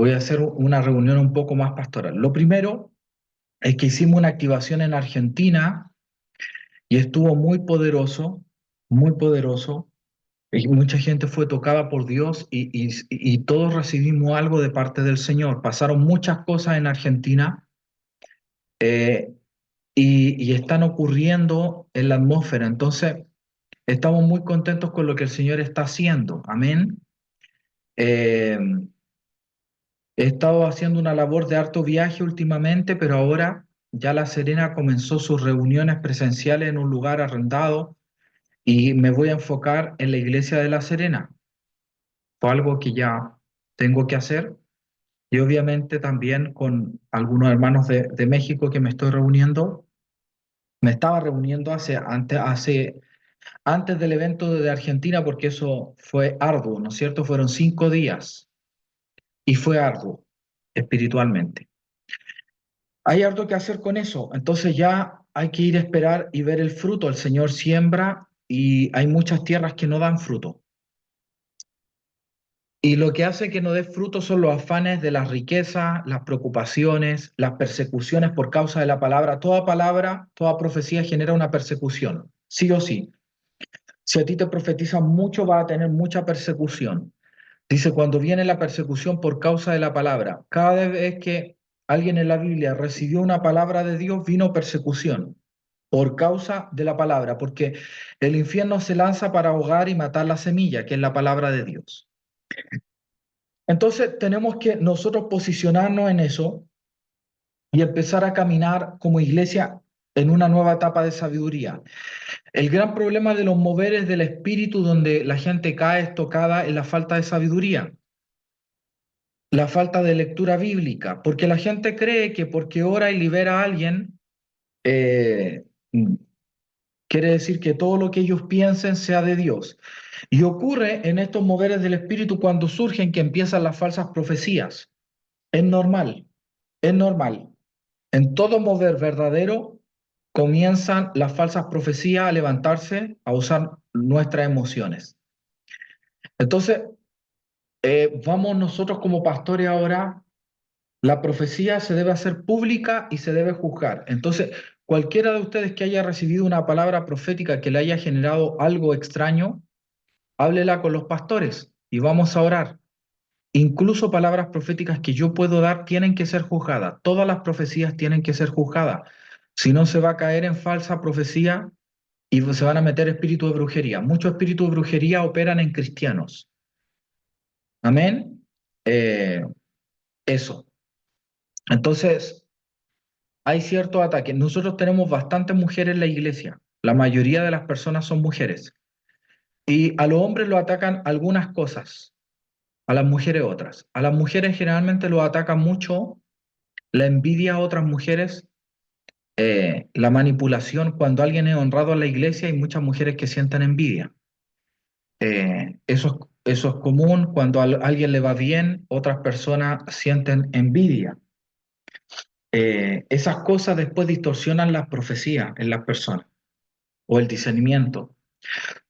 voy a hacer una reunión un poco más pastoral. Lo primero es que hicimos una activación en Argentina y estuvo muy poderoso. Y mucha gente fue tocada por Dios y todos recibimos algo de parte del Señor. Pasaron muchas cosas en Argentina eh, y están ocurriendo en la atmósfera. Entonces, estamos muy contentos con lo que el Señor está haciendo. Amén. Eh, He estado haciendo una labor de harto viaje últimamente, pero ahora ya La Serena comenzó sus reuniones presenciales en un lugar arrendado y me voy a enfocar en la iglesia de La Serena. Fue algo que ya tengo que hacer y obviamente también con algunos hermanos de México que me estoy reuniendo. Me estaba reuniendo antes del evento de Argentina porque eso fue arduo, ¿no es cierto? Fueron 5 días y fue arduo espiritualmente. Hay harto que hacer con eso, entonces ya hay que ir a esperar y ver el fruto. El Señor siembra y hay muchas tierras que no dan fruto. Y lo que hace que no dé fruto son los afanes de las riquezas, las preocupaciones, las persecuciones por causa de la palabra. Toda palabra, toda profecía genera una persecución, sí o sí. Si a ti te profetizan mucho, vas a tener mucha persecución. Dice, cuando viene la persecución por causa de la palabra, cada vez que alguien en la Biblia recibió una palabra de Dios, vino persecución por causa de la palabra, porque el infierno se lanza para ahogar y matar la semilla, que es la palabra de Dios. Entonces tenemos que nosotros posicionarnos en eso y empezar a caminar como iglesia en una nueva etapa de sabiduría. El gran problema de los moveres del espíritu donde la gente cae estocada en la falta de sabiduría, la falta de lectura bíblica, porque la gente cree que porque ora y libera a alguien, eh, quiere decir que todo lo que ellos piensen sea de Dios. Y ocurre en estos moveres del espíritu cuando surgen que empiezan las falsas profecías. Es normal, es normal. En todo mover verdadero comienzan las falsas profecías a levantarse, a usar nuestras emociones. Entonces, vamos nosotros como pastores ahora, la profecía se debe hacer pública y se debe juzgar. Entonces, cualquiera de ustedes que haya recibido una palabra profética que le haya generado algo extraño, háblela con los pastores y vamos a orar. Incluso palabras proféticas que yo puedo dar tienen que ser juzgadas. Todas las profecías tienen que ser juzgadas. Si no, se va a caer en falsa profecía y se van a meter espíritus de brujería. Muchos espíritus de brujería operan en cristianos. Amén. Eh, Eso. Entonces, hay ciertos ataques. Nosotros tenemos bastantes mujeres en la iglesia. La mayoría de las personas son mujeres. Y a los hombres lo atacan algunas cosas, a las mujeres otras. A las mujeres generalmente lo ataca mucho la envidia a otras mujeres, la manipulación. Cuando alguien es honrado en la iglesia, hay muchas mujeres que sienten envidia. Eso es común. Cuando a alguien le va bien, otras personas sienten envidia. Esas cosas después distorsionan las profecías en las personas o el discernimiento.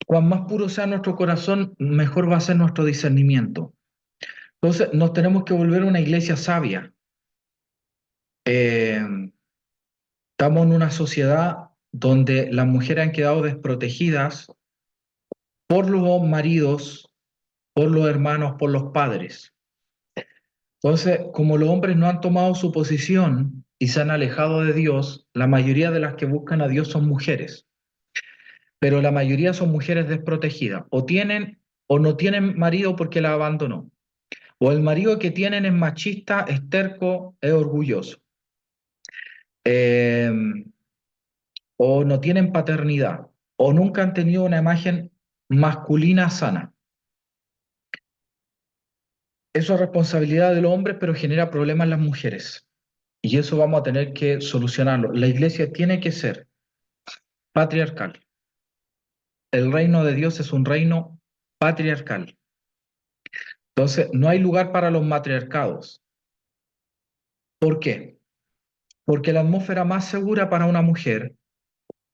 Cuan más puro sea nuestro corazón, mejor va a ser nuestro discernimiento. Entonces, nos tenemos que volver una iglesia sabia. Eh, Estamos en una sociedad donde las mujeres han quedado desprotegidas por los maridos, por los hermanos, por los padres. Entonces, como los hombres no han tomado su posición y se han alejado de Dios, la mayoría de las que buscan a Dios son mujeres, pero la mayoría son mujeres desprotegidas. O tienen o no tienen marido porque la abandonó. O el marido que tienen es machista, es terco, es orgulloso. Eh, o no tienen paternidad. O nunca han tenido una imagen masculina sana. Eso es responsabilidad de los hombres, pero genera problemas en las mujeres. Y eso vamos a tener que solucionarlo. La iglesia tiene que ser patriarcal. El reino de Dios es un reino patriarcal. Entonces, no hay lugar para los matriarcados. ¿Por qué? Porque la atmósfera más segura para una mujer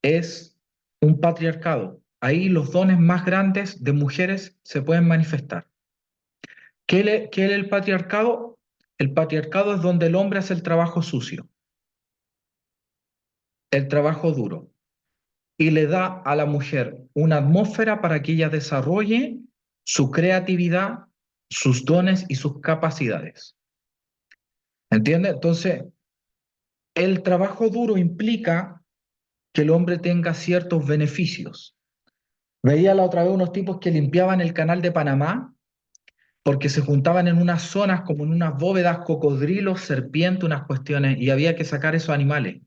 es un patriarcado. Ahí los dones más grandes de mujeres se pueden manifestar. ¿Qué es el patriarcado? El patriarcado es donde el hombre hace el trabajo sucio, el trabajo duro, y le da a la mujer una atmósfera para que ella desarrolle su creatividad, sus dones y sus capacidades. ¿Entiendes? Entonces, el trabajo duro implica que el hombre tenga ciertos beneficios. Veía la otra vez unos tipos que limpiaban el canal de Panamá porque se juntaban en unas zonas como en unas bóvedas, cocodrilos, serpientes, unas cuestiones, y había que sacar esos animales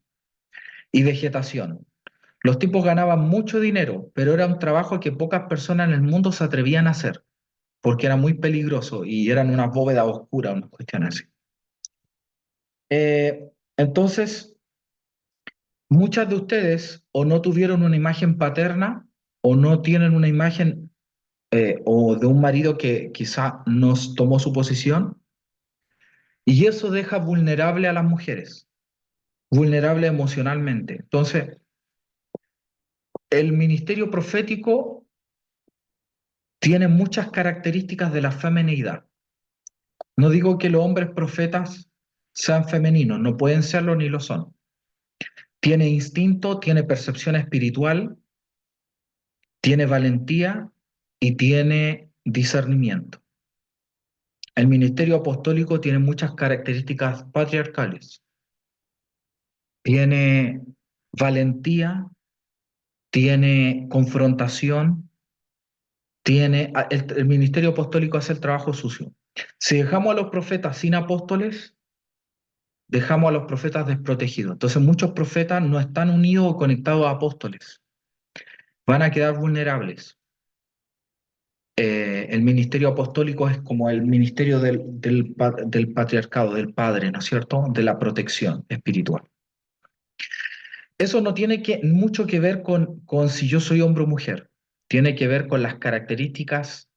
y vegetación. Los tipos ganaban mucho dinero, pero era un trabajo que pocas personas en el mundo se atrevían a hacer, porque era muy peligroso y eran unas bóvedas oscuras, unas cuestiones así. Entonces, muchas de ustedes o no tuvieron una imagen paterna o no tienen una imagen o de un marido que quizá nos tomó su posición, y eso deja vulnerable a las mujeres, vulnerable emocionalmente. Entonces, el ministerio profético tiene muchas características de la feminidad. No digo que los hombres profetas sean femeninos, no pueden serlo ni lo son. Tiene instinto, tiene percepción espiritual, tiene valentía y tiene discernimiento. El ministerio apostólico tiene muchas características patriarcales. Tiene valentía, tiene confrontación, el ministerio apostólico hace el trabajo sucio. Si dejamos a los profetas sin apóstoles, dejamos a los profetas desprotegidos. Entonces muchos profetas no están unidos o conectados a apóstoles. Van a quedar vulnerables. El ministerio apostólico es como el ministerio del patriarcado, del padre, ¿no es cierto? De la protección espiritual. Eso no tiene mucho que ver con si yo soy hombre o mujer. Tiene que ver con las características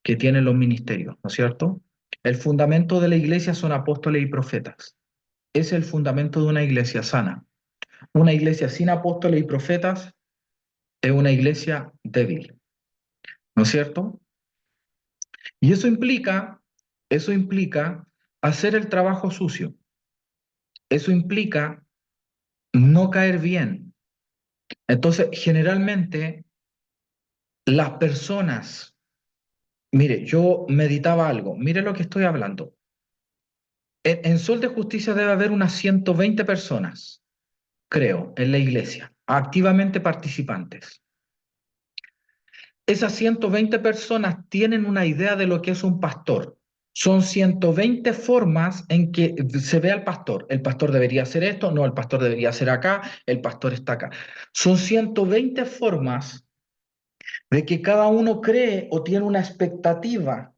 que tienen los ministerios, ¿no es cierto? El fundamento de la iglesia son apóstoles y profetas. Es el fundamento de una iglesia sana. Una iglesia sin apóstoles y profetas es una iglesia débil, ¿no es cierto? Y eso implica hacer el trabajo sucio. Eso implica no caer bien. Entonces, generalmente, las personas, mire, yo meditaba algo, mire lo que estoy hablando. En Sol de Justicia debe haber unas 120 personas, creo, en la iglesia, activamente participantes. Esas 120 personas tienen una idea de lo que es un pastor. Son 120 formas en que se ve al pastor. El pastor debería hacer esto, no, el pastor debería hacer acá, el pastor está acá. Son 120 formas de que cada uno cree o tiene una expectativa.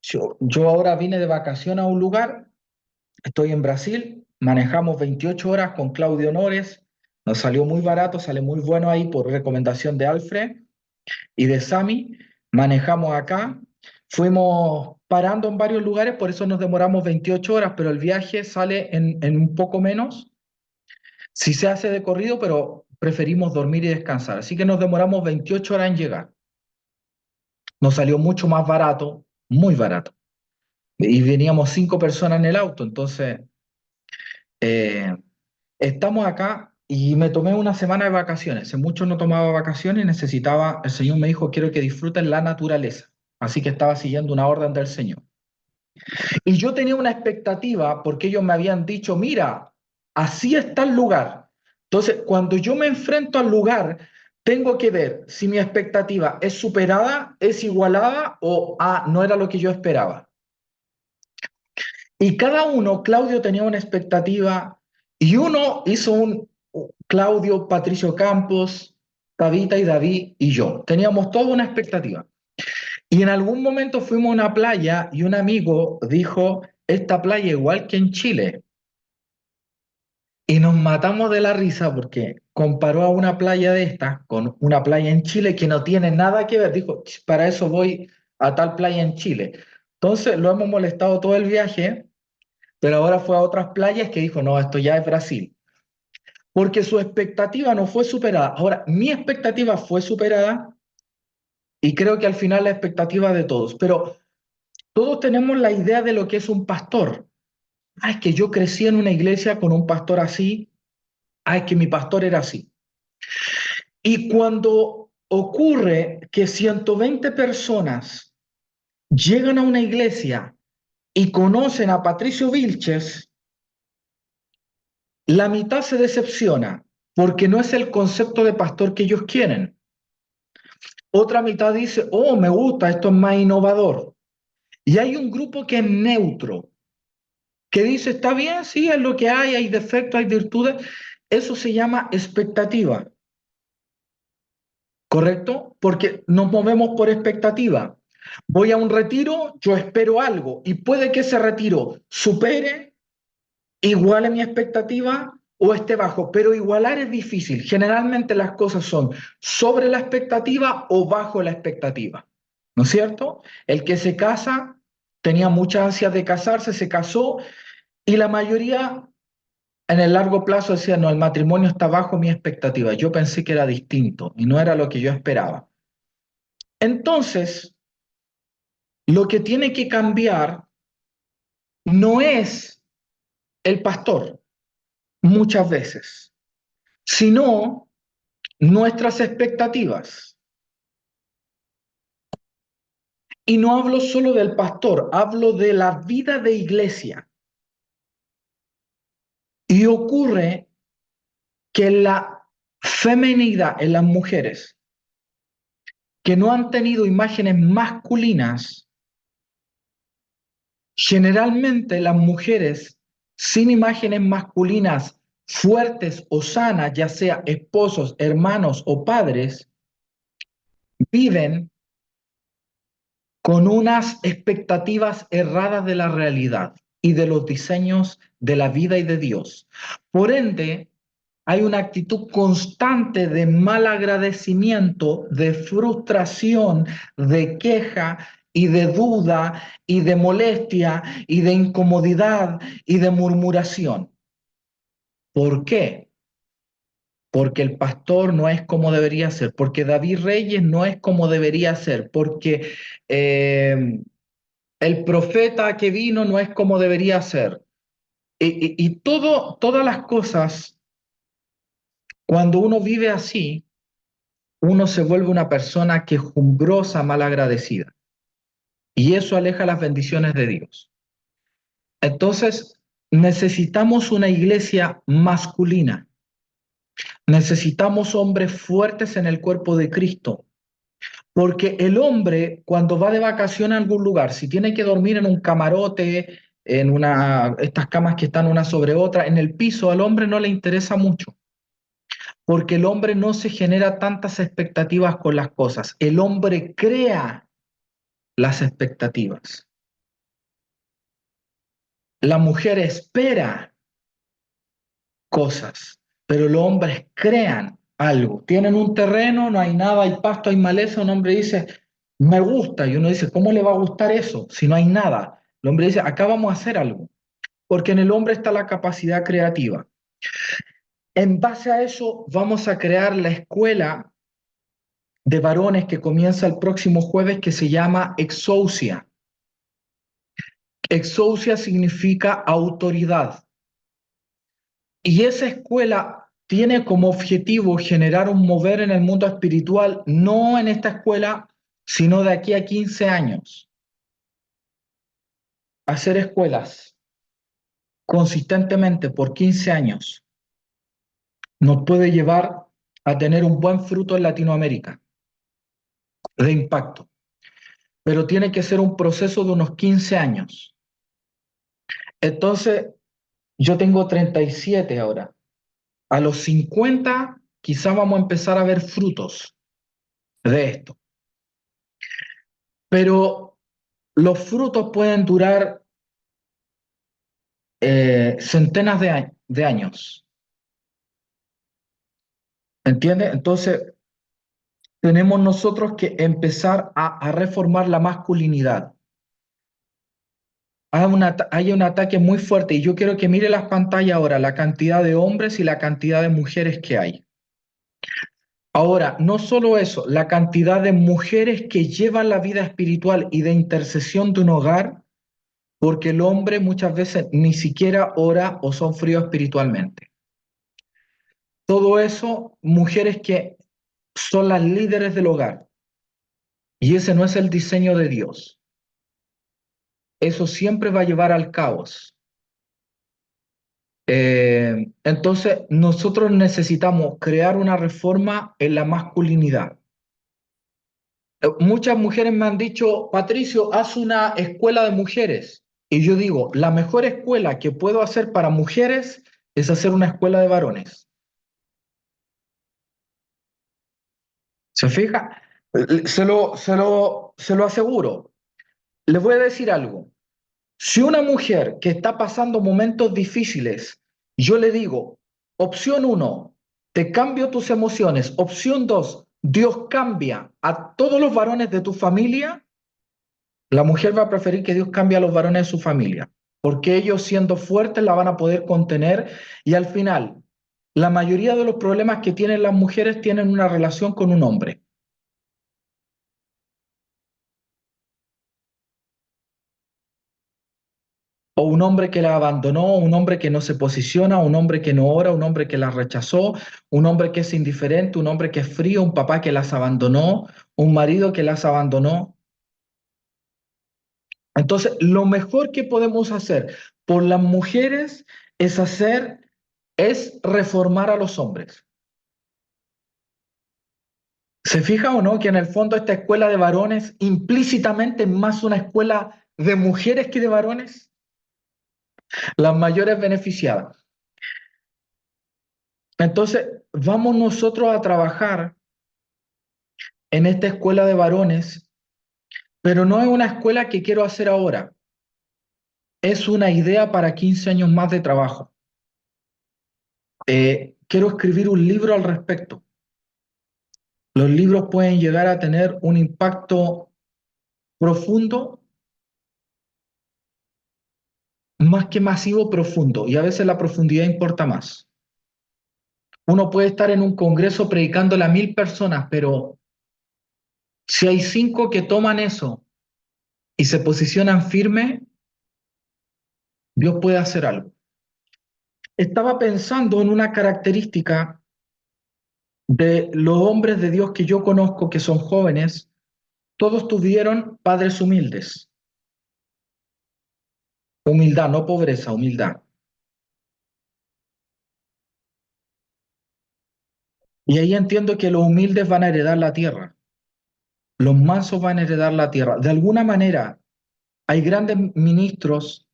Yo ahora vine de vacación a un lugar, estoy en Brasil, manejamos 28 horas con Claudio Honores, nos salió muy barato, sale muy bueno ahí por recomendación de Alfred y de Sami, manejamos acá, fuimos parando en varios lugares, por eso nos demoramos 28 horas, pero el viaje sale en un poco menos, si se hace de corrido, pero preferimos dormir y descansar, así que nos demoramos 28 horas en llegar. Nos salió mucho más barato, muy barato, y veníamos 5 personas en el auto, entonces eh, estamos acá. Y me tomé una semana de vacaciones. Hace mucho no tomaba vacaciones y necesitaba, el Señor me dijo, quiero que disfruten la naturaleza. Así que estaba siguiendo una orden del Señor. Y yo tenía una expectativa porque ellos me habían dicho, mira, así está el lugar. Entonces, cuando yo me enfrento al lugar, tengo que ver si mi expectativa es superada, es igualada o no era lo que yo esperaba. Y cada uno, Claudio tenía una expectativa y uno hizo Claudio, Patricio Campos, Tabita y David y yo. Teníamos toda una expectativa. Y en algún momento fuimos a una playa y un amigo dijo, esta playa igual que en Chile. Y nos matamos de la risa porque comparó a una playa de estas con una playa en Chile que no tiene nada que ver. Dijo, para eso voy a tal playa en Chile. Entonces lo hemos molestado todo el viaje, pero ahora fue a otras playas que dijo, no, esto ya es Brasil. Porque su expectativa no fue superada. Ahora, mi expectativa fue superada y creo que al final la expectativa de todos. Pero todos tenemos la idea de lo que es un pastor. Ah, es que yo crecí en una iglesia con un pastor así. Ah, es que mi pastor era así. Y cuando ocurre que 120 personas llegan a una iglesia y conocen a Patricio Vilches, la mitad se decepciona porque no es el concepto de pastor que ellos quieren. Otra mitad dice, oh, me gusta, esto es más innovador. Y hay un grupo que es neutro, que dice, está bien, sí, es lo que hay defectos, hay virtudes. Eso se llama expectativa, ¿correcto? Porque nos movemos por expectativa. Voy a un retiro, yo espero algo y puede que ese retiro supere, iguale mi expectativa o esté bajo, pero igualar es difícil. Generalmente las cosas son sobre la expectativa o bajo la expectativa, ¿no es cierto? El que se casa tenía muchas ansias de casarse, se casó y la mayoría en el largo plazo decía, no, el matrimonio está bajo mi expectativa. Yo pensé que era distinto y no era lo que yo esperaba. Entonces, lo que tiene que cambiar no es el pastor muchas veces, sino nuestras expectativas. Y no hablo solo del pastor, hablo de la vida de iglesia. Y ocurre que la feminidad en las mujeres que no han tenido imágenes masculinas, generalmente las mujeres sin imágenes masculinas fuertes o sanas, ya sea esposos, hermanos o padres, viven con unas expectativas erradas de la realidad y de los diseños de la vida y de Dios. Por ende, hay una actitud constante de mal agradecimiento, de frustración, de queja y de duda y de molestia y de incomodidad y de murmuración. ¿Por qué? Porque el pastor no es como debería ser, porque David Reyes no es como debería ser, porque el profeta que vino no es como debería ser. Y todas las cosas, cuando uno vive así, uno se vuelve una persona quejumbrosa, malagradecida. Y eso aleja las bendiciones de Dios. Entonces, necesitamos una iglesia masculina. Necesitamos hombres fuertes en el cuerpo de Cristo. Porque el hombre, cuando va de vacación a algún lugar, si tiene que dormir en un camarote, estas camas que están una sobre otra, en el piso, al hombre no le interesa mucho, porque el hombre no se genera tantas expectativas con las cosas. El hombre crea las expectativas. La mujer espera cosas, pero los hombres crean algo. Tienen un terreno, no hay nada, hay pasto, hay maleza, un hombre dice, me gusta, y uno dice, ¿cómo le va a gustar eso si no hay nada? El hombre dice, acá vamos a hacer algo, porque en el hombre está la capacidad creativa. En base a eso, vamos a crear la escuela de varones que comienza el próximo jueves, que se llama Exousia. Exousia significa autoridad. Y esa escuela tiene como objetivo generar un mover en el mundo espiritual, no en esta escuela, sino de aquí a 15 años. Hacer escuelas consistentemente por 15 años nos puede llevar a tener un buen fruto en Latinoamérica de impacto, pero tiene que ser un proceso de unos 15 años. Entonces, yo tengo 37 ahora. A los 50 quizá vamos a empezar a ver frutos de esto, pero los frutos pueden durar centenas de años, ¿entiendes? Entonces, tenemos nosotros que empezar a reformar la masculinidad. Hay un ataque muy fuerte y yo quiero que mire las pantallas ahora, la cantidad de hombres y la cantidad de mujeres que hay. Ahora, no solo eso, la cantidad de mujeres que llevan la vida espiritual y de intercesión de un hogar porque el hombre muchas veces ni siquiera ora o son fríos espiritualmente. Todo eso, mujeres que son las líderes del hogar, y ese no es el diseño de Dios. Eso siempre va a llevar al caos. Entonces, nosotros necesitamos crear una reforma en la masculinidad. Muchas mujeres me han dicho, Patricio, haz una escuela de mujeres. Y yo digo, la mejor escuela que puedo hacer para mujeres es hacer una escuela de varones. ¿Se fija? Se lo aseguro. Les voy a decir algo. Si una mujer que está pasando momentos difíciles, yo le digo, opción uno, te cambio tus emociones. Opción dos, Dios cambia a todos los varones de tu familia. La mujer va a preferir que Dios cambie a los varones de su familia, porque ellos siendo fuertes la van a poder contener y al final, la mayoría de los problemas que tienen las mujeres tienen una relación con un hombre. O un hombre que la abandonó, un hombre que no se posiciona, un hombre que no ora, un hombre que la rechazó, un hombre que es indiferente, un hombre que es frío, un papá que las abandonó, un marido que las abandonó. Entonces, lo mejor que podemos hacer por las mujeres es reformar a los hombres. ¿Se fija o no que en el fondo esta escuela de varones implícitamente es más una escuela de mujeres que de varones? Las mayores beneficiadas. Entonces, vamos nosotros a trabajar en esta escuela de varones, pero no es una escuela que quiero hacer ahora. Es una idea para 15 años más de trabajo. Quiero escribir un libro al respecto. Los libros pueden llegar a tener un impacto profundo, más que masivo, profundo, y a veces la profundidad importa más. Uno puede estar en un congreso predicándole a 1000 personas, pero si hay 5 que toman eso y se posicionan firme, Dios puede hacer algo. Estaba pensando en una característica de los hombres de Dios que yo conozco, que son jóvenes, todos tuvieron padres humildes. Humildad, no pobreza, humildad. Y ahí entiendo que los humildes van a heredar la tierra. Los mansos van a heredar la tierra. De alguna manera, hay grandes ministros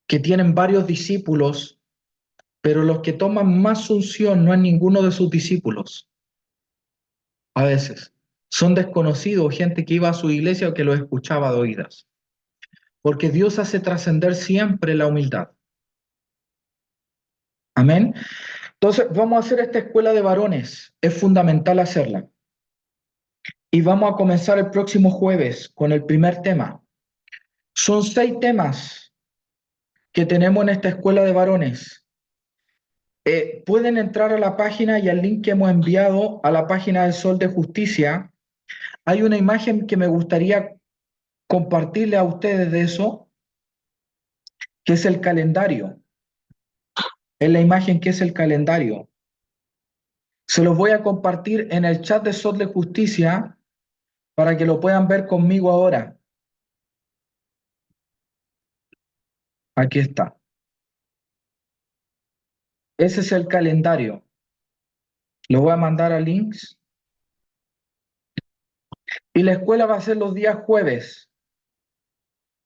que tienen varios discípulos, pero los que toman más unción no es ninguno de sus discípulos. A veces son desconocidos, gente que iba a su iglesia o que lo escuchaba de oídas. Porque Dios hace trascender siempre la humildad. Amén. Entonces, vamos a hacer esta escuela de varones. Es fundamental hacerla. Y vamos a comenzar el próximo jueves con el primer tema. Son 6 temas que tenemos en esta escuela de varones. Pueden entrar a la página y al link que hemos enviado a la página del Sol de Justicia. Hay una imagen que me gustaría compartirle a ustedes de eso, que es el calendario. Es la imagen que es el calendario. Se los voy a compartir en el chat de Sol de Justicia para que lo puedan ver conmigo ahora. Aquí está. Ese es el calendario. Lo voy a mandar a links. Y la escuela va a ser los días jueves.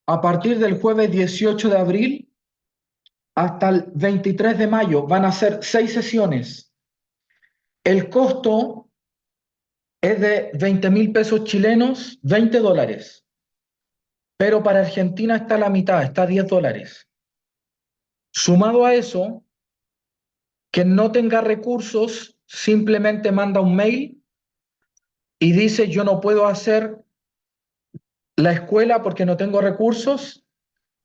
A partir del jueves 18 de abril hasta el 23 de mayo van a ser 6 sesiones. El costo es de 20.000 pesos chilenos, $20. Pero para Argentina está la mitad, está $10. Sumado a eso, quien no tenga recursos simplemente manda un mail y dice yo no puedo hacer la escuela porque no tengo recursos,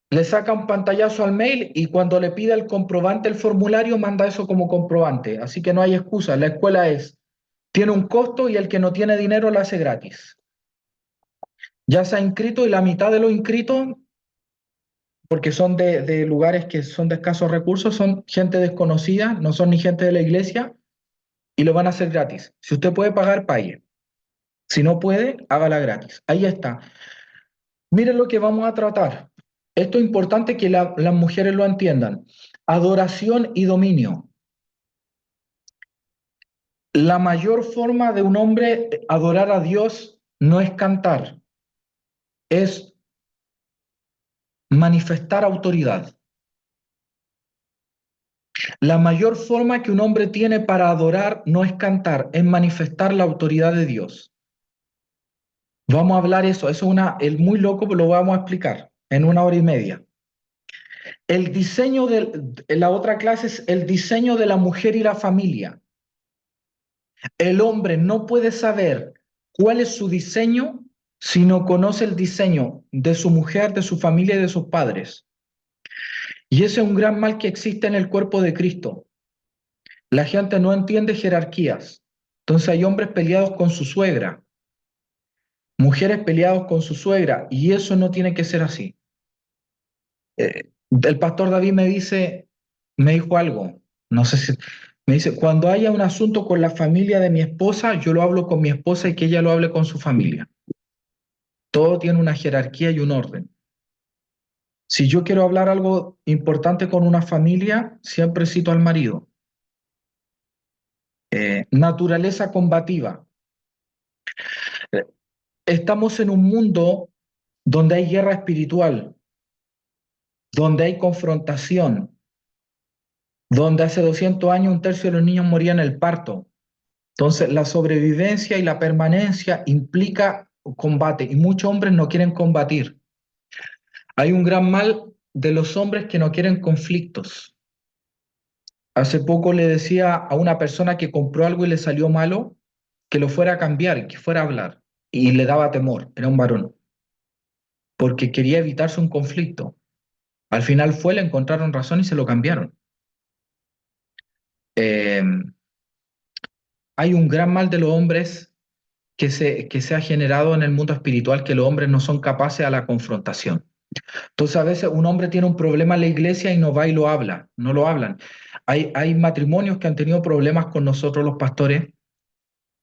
le saca un pantallazo al mail y cuando le pida el comprobante, el formulario, manda eso como comprobante. Así que no hay excusa, la escuela tiene un costo y el que no tiene dinero la hace gratis. Ya se ha inscrito y la mitad de los inscritos porque son de lugares que son de escasos recursos, son gente desconocida, no son ni gente de la iglesia, y lo van a hacer gratis. Si usted puede pagar, pague. Si no puede, hágala gratis. Ahí está. Miren lo que vamos a tratar. Esto es importante que las mujeres lo entiendan. Adoración y dominio. La mayor forma de un hombre adorar a Dios no es cantar, es manifestar autoridad. La mayor forma que un hombre tiene para adorar no es cantar, es manifestar la autoridad de Dios. Vamos a hablar eso, es muy loco, pero lo vamos a explicar en 1 hora y media. La otra clase es el diseño de la mujer y la familia. El hombre no puede saber cuál es su diseño si no conoce el diseño de su mujer, de su familia y de sus padres. Y ese es un gran mal que existe en el cuerpo de Cristo. La gente no entiende jerarquías. Entonces hay hombres peleados con su suegra, mujeres peleados con su suegra, y eso no tiene que ser así. El pastor David me dijo algo, no sé si, me dice, cuando haya un asunto con la familia de mi esposa, yo lo hablo con mi esposa y que ella lo hable con su familia. Todo tiene una jerarquía y un orden. Si yo quiero hablar algo importante con una familia, siempre cito al marido. Naturaleza combativa. Eh, Estamos en un mundo donde hay guerra espiritual, donde hay confrontación, donde hace 200 años un tercio de los niños morían en el parto. Entonces, la sobrevivencia y la permanencia implica combate y muchos hombres no quieren combatir. Hay un gran mal de los hombres que no quieren conflictos. Hace poco le decía a una persona que compró algo y le salió malo que lo fuera a cambiar, que fuera a hablar. Y le daba temor, era un varón, porque quería evitarse un conflicto. Al final le encontraron razón y se lo cambiaron. Eh, Hay un gran mal de los hombres que se ha generado en el mundo espiritual, que los hombres no son capaces a la confrontación. Entonces a veces un hombre tiene un problema en la iglesia y no va y lo habla, no lo hablan. Hay matrimonios que han tenido problemas con nosotros los pastores,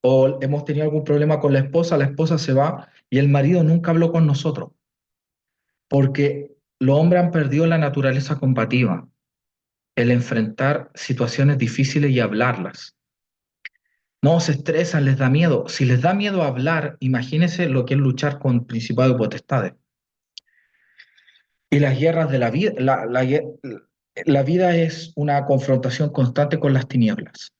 o hemos tenido algún problema con la esposa se va y el marido nunca habló con nosotros, porque los hombres han perdido la naturaleza combativa, el enfrentar situaciones difíciles y hablarlas. No, se estresan, les da miedo. Si les da miedo hablar, imagínense lo que es luchar con principados y potestades. Y las guerras de la vida, la vida es una confrontación constante con las tinieblas.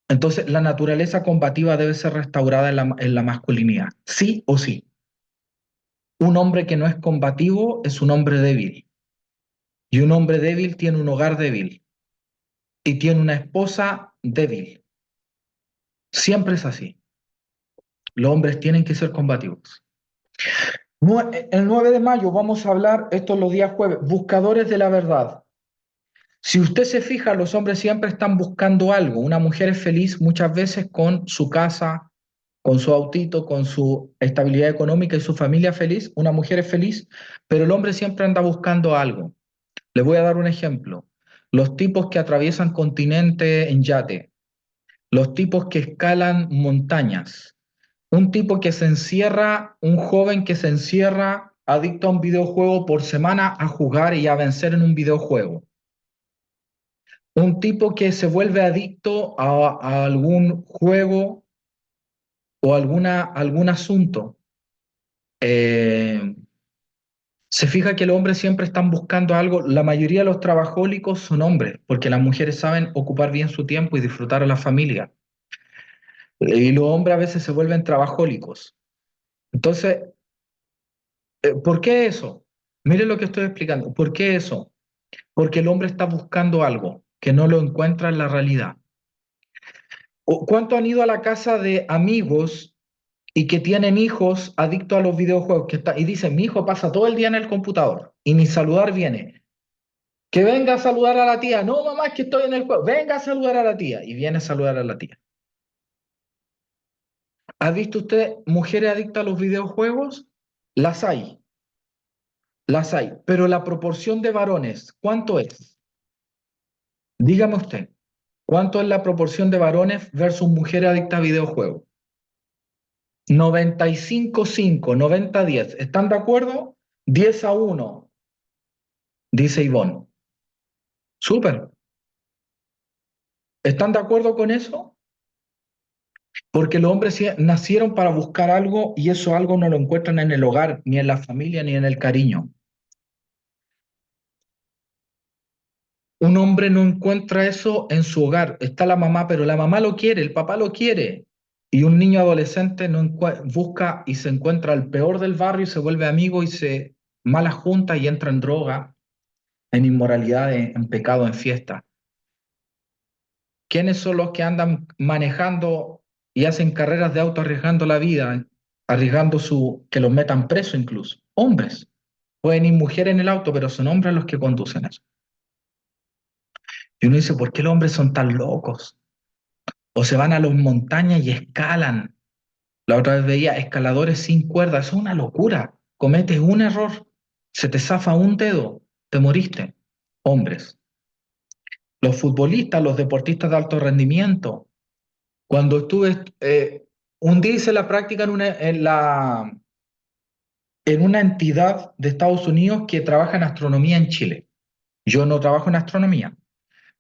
Entonces, la naturaleza combativa debe ser restaurada en la masculinidad, sí o sí. Un hombre que no es combativo es un hombre débil. Y un hombre débil tiene un hogar débil. Y tiene una esposa débil. Siempre es así. Los hombres tienen que ser combativos. El 9 de mayo vamos a hablar, esto es los días jueves, buscadores de la verdad. Si usted se fija, los hombres siempre están buscando algo. Una mujer es feliz muchas veces con su casa, con su autito, con su estabilidad económica y su familia feliz. Una mujer es feliz, pero el hombre siempre anda buscando algo. Le voy a dar un ejemplo. Los tipos que atraviesan continente en yate, los tipos que escalan montañas, un tipo que se encierra, un joven que se encierra adicto a un videojuego por semana a jugar y a vencer en un videojuego. Un tipo que se vuelve adicto a algún juego o algún asunto. Se fija que los hombres siempre están buscando algo. La mayoría de los trabajólicos son hombres, porque las mujeres saben ocupar bien su tiempo y disfrutar a la familia. Y los hombres a veces se vuelven trabajólicos. Entonces, ¿por qué eso? Mire lo que estoy explicando. ¿Por qué eso? Porque el hombre está buscando algo que no lo encuentra en la realidad. ¿Cuánto han ido a la casa de amigos y que tienen hijos adictos a los videojuegos y dicen, mi hijo pasa todo el día en el computador y ni saludar viene? Que venga a saludar a la tía. No, mamá, es que estoy en el juego. Venga a saludar a la tía. Y viene a saludar a la tía. ¿Ha visto usted mujeres adictas a los videojuegos? Las hay. Las hay, pero la proporción de varones, ¿cuánto es? Dígame usted, ¿cuánto es la proporción de varones versus mujeres adictas a videojuegos? 95-5, 90-10. ¿Están de acuerdo? 10-1, dice Ivonne. Súper. ¿Están de acuerdo con eso? Porque los hombres nacieron para buscar algo y eso algo no lo encuentran en el hogar, ni en la familia, ni en el cariño. Un hombre no encuentra eso en su hogar. Está la mamá, pero la mamá lo quiere, el papá lo quiere. Y un niño adolescente no busca y se encuentra al peor del barrio y se vuelve amigo y se mala junta y entra en droga, en inmoralidad, en pecado, en fiesta. ¿Quiénes son los que andan manejando y hacen carreras de auto arriesgando la vida, arriesgando que los metan preso incluso? Hombres. Pueden ir mujeres en el auto, pero son hombres los que conducen eso. Y uno dice, ¿por qué los hombres son tan locos? O se van a las montañas y escalan. La otra vez veía escaladores sin cuerdas. Eso es una locura. Cometes un error, se te zafa un dedo, te moriste. Hombres. Los futbolistas, los deportistas de alto rendimiento. Cuando estuve, un día hice la práctica en una entidad de Estados Unidos que trabaja en astronomía en Chile. Yo no trabajo en astronomía.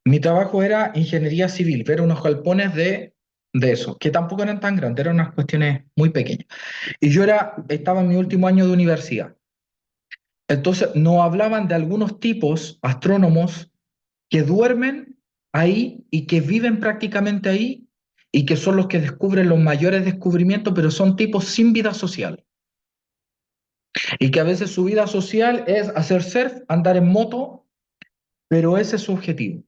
Mi trabajo era ingeniería civil, ver unos galpones de eso, que tampoco eran tan grandes, eran unas cuestiones muy pequeñas. Y yo estaba en mi último año de universidad. Entonces, nos hablaban de algunos tipos, astrónomos, que duermen ahí y que viven prácticamente ahí y que son los que descubren los mayores descubrimientos, pero son tipos sin vida social. Y que a veces su vida social es hacer surf, andar en moto, pero ese es su objetivo.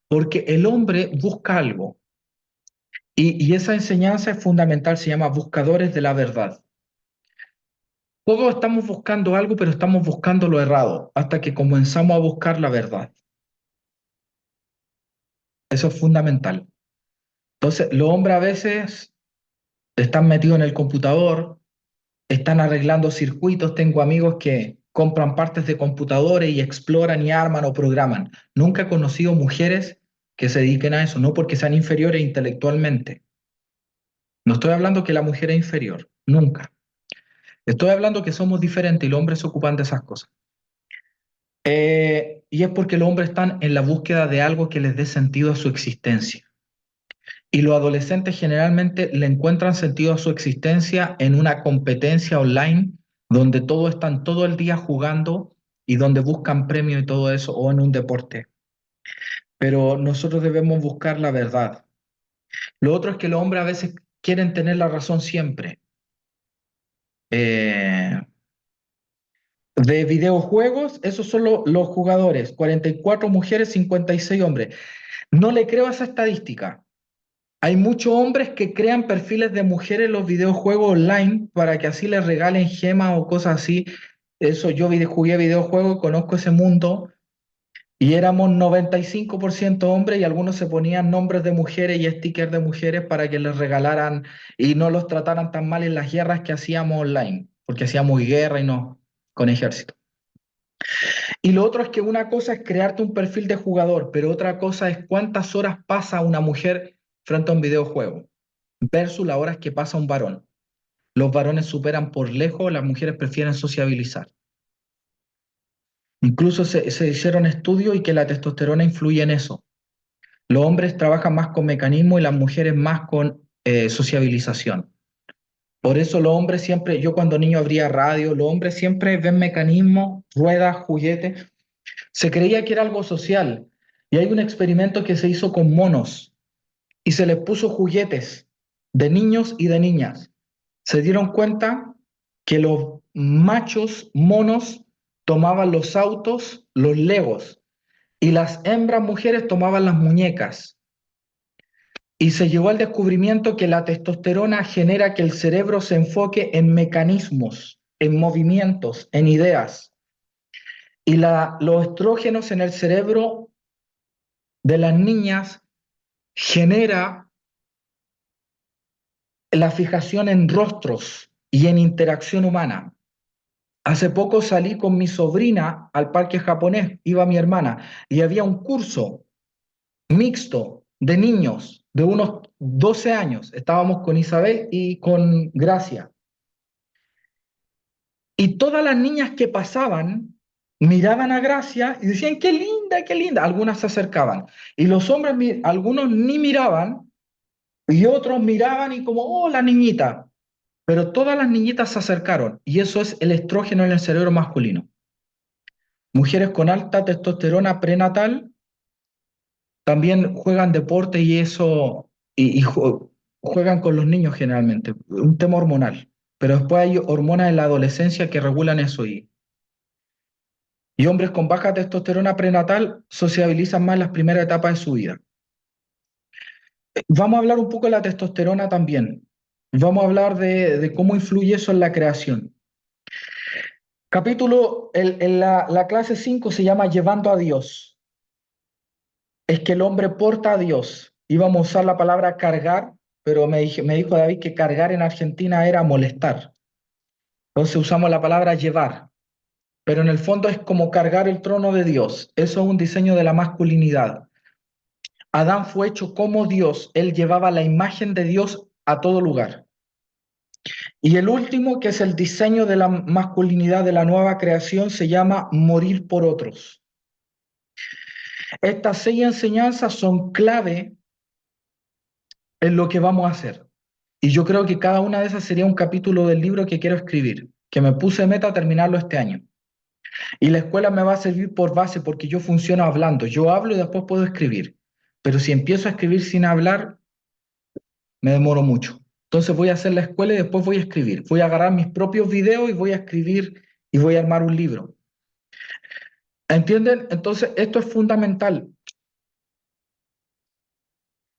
Porque el hombre busca algo. Y esa enseñanza es fundamental, se llama buscadores de la verdad. Todos estamos buscando algo, pero estamos buscando lo errado hasta que comenzamos a buscar la verdad. Eso es fundamental. Entonces, los hombres a veces están metidos en el computador, están arreglando circuitos. Tengo amigos que compran partes de computadores y exploran y arman o programan. Nunca he conocido mujeres que se dediquen a eso, no porque sean inferiores intelectualmente. No estoy hablando que la mujer es inferior, nunca. Estoy hablando que somos diferentes y los hombres se ocupan de esas cosas. Y es porque los hombres están en la búsqueda de algo que les dé sentido a su existencia. Y los adolescentes generalmente le encuentran sentido a su existencia en una competencia online donde todos están todo el día jugando y donde buscan premios y todo eso, o en un deporte. Pero nosotros debemos buscar la verdad. Lo otro es que los hombres a veces quieren tener la razón siempre. Eh, de videojuegos, esos son los jugadores, 44 mujeres, 56 hombres. No le creo a esa estadística. Hay muchos hombres que crean perfiles de mujeres en los videojuegos online para que así les regalen gemas o cosas así. Eso yo jugué videojuegos, conozco ese mundo y éramos 95% hombres y algunos se ponían nombres de mujeres y stickers de mujeres para que les regalaran y no los trataran tan mal en las guerras que hacíamos online, porque hacíamos guerra y no con ejército. Y lo otro es que una cosa es crearte un perfil de jugador, pero otra cosa es cuántas horas pasa una mujer frente a un videojuego versus las horas que pasa un varón. Los varones superan por lejos, las mujeres prefieren sociabilizar. Incluso se hicieron estudios y que la testosterona influye en eso. Los hombres trabajan más con mecanismo y las mujeres más con sociabilización. Por eso los hombres siempre, yo cuando niño abría radio, los hombres siempre ven mecanismos, ruedas, juguetes. Se creía que era algo social. Y hay un experimento que se hizo con monos y se les puso juguetes de niños y de niñas. Se dieron cuenta que los machos monos tomaban los autos, los legos, y las hembras mujeres tomaban las muñecas. Y se llegó al descubrimiento que la testosterona genera que el cerebro se enfoque en mecanismos, en movimientos, en ideas. Y los estrógenos en el cerebro de las niñas genera la fijación en rostros y en interacción humana. Hace poco salí con mi sobrina al parque japonés, iba mi hermana, y había un curso mixto de niños de unos 12 años. Estábamos con Isabel y con Gracia. Y todas las niñas que pasaban miraban a Gracia y decían, qué linda, qué linda. Algunas se acercaban. Y los hombres, algunos ni miraban y otros miraban y como, oh, la niñita. Pero todas las niñitas se acercaron y eso es el estrógeno en el cerebro masculino. Mujeres con alta testosterona prenatal también juegan deporte y eso, juegan con los niños generalmente, un tema hormonal. Pero después hay hormonas en la adolescencia que regulan eso y hombres con baja testosterona prenatal sociabilizan más en las primeras etapas de su vida. Vamos a hablar un poco de la testosterona también. Vamos a hablar de cómo influye eso en la creación. Capítulo, en la clase 5 se llama Llevando a Dios. Es que el hombre porta a Dios. Íbamos a usar la palabra cargar, pero me dijo David que cargar en Argentina era molestar. Entonces usamos la palabra llevar, pero en el fondo es como cargar el trono de Dios. Eso es un diseño de la masculinidad. Adán fue hecho como Dios, él llevaba la imagen de Dios a todo lugar. Y el último, que es el diseño de la masculinidad de la nueva creación, se llama morir por otros. Estas 6 enseñanzas son clave en lo que vamos a hacer. Y yo creo que cada una de esas sería un capítulo del libro que quiero escribir, que me puse meta a terminarlo este año. Y la escuela me va a servir por base porque yo funciono hablando. Yo hablo y después puedo escribir. Pero si empiezo a escribir sin hablar, me demoro mucho. Entonces voy a hacer la escuela y después voy a escribir. Voy a agarrar mis propios videos y voy a escribir y voy a armar un libro. ¿Entienden? Entonces esto es fundamental.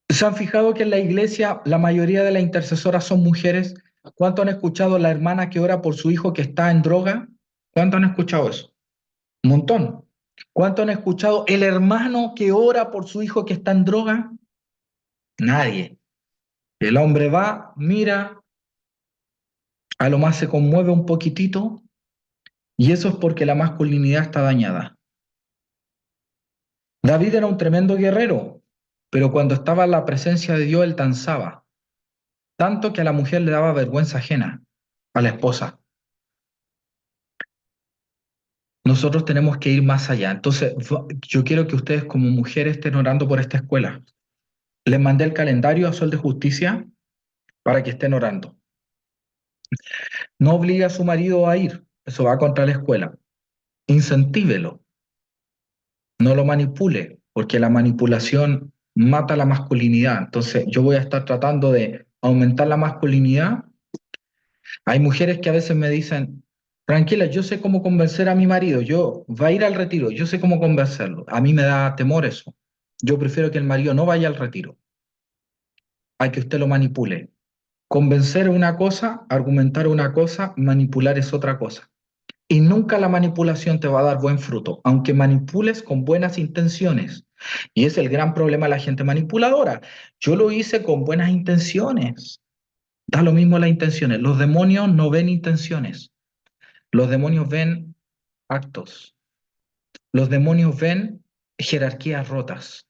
¿Se han fijado que en la iglesia la mayoría de las intercesoras son mujeres? ¿Cuánto han escuchado la hermana que ora por su hijo que está en droga? ¿Cuánto han escuchado eso? Un montón. ¿Cuánto han escuchado el hermano que ora por su hijo que está en droga? Nadie. El hombre va, mira, a lo más se conmueve un poquitito y eso es porque la masculinidad está dañada. David era un tremendo guerrero, pero cuando estaba en la presencia de Dios él danzaba, tanto que a la mujer le daba vergüenza ajena, a la esposa. Nosotros tenemos que ir más allá. Entonces, yo quiero que ustedes como mujeres estén orando por esta escuela. Les mandé el calendario a Sol de Justicia para que estén orando. No obligue a su marido a ir, eso va contra la escuela. Incentívelo, no lo manipule, porque la manipulación mata la masculinidad. Entonces, yo voy a estar tratando de aumentar la masculinidad. Hay mujeres que a veces me dicen, tranquila, yo sé cómo convencer a mi marido, yo va a ir al retiro, yo sé cómo convencerlo. A mí me da temor eso. Yo prefiero que el marido no vaya al retiro, a que usted lo manipule. Convencer es una cosa, argumentar es una cosa, manipular es otra cosa. Y nunca la manipulación te va a dar buen fruto, aunque manipules con buenas intenciones. Y es el gran problema de la gente manipuladora. Yo lo hice con buenas intenciones. Da lo mismo las intenciones. Los demonios no ven intenciones. Los demonios ven actos. Los demonios ven jerarquías rotas.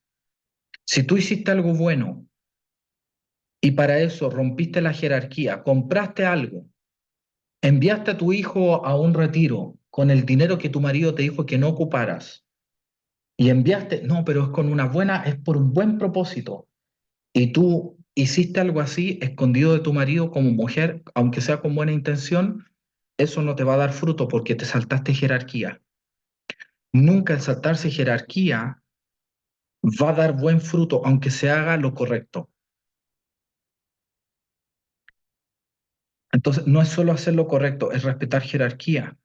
Si tú hiciste algo bueno y para eso rompiste la jerarquía, compraste algo, enviaste a tu hijo a un retiro con el dinero que tu marido te dijo que no ocuparas y enviaste, no, pero es con una buena, es por un buen propósito. Y tú hiciste algo así escondido de tu marido como mujer, aunque sea con buena intención, eso no te va a dar fruto porque te saltaste jerarquía. Nunca el saltarse jerarquía va a dar buen fruto, aunque se haga lo correcto. Entonces, no es solo hacer lo correcto, es respetar jerarquía.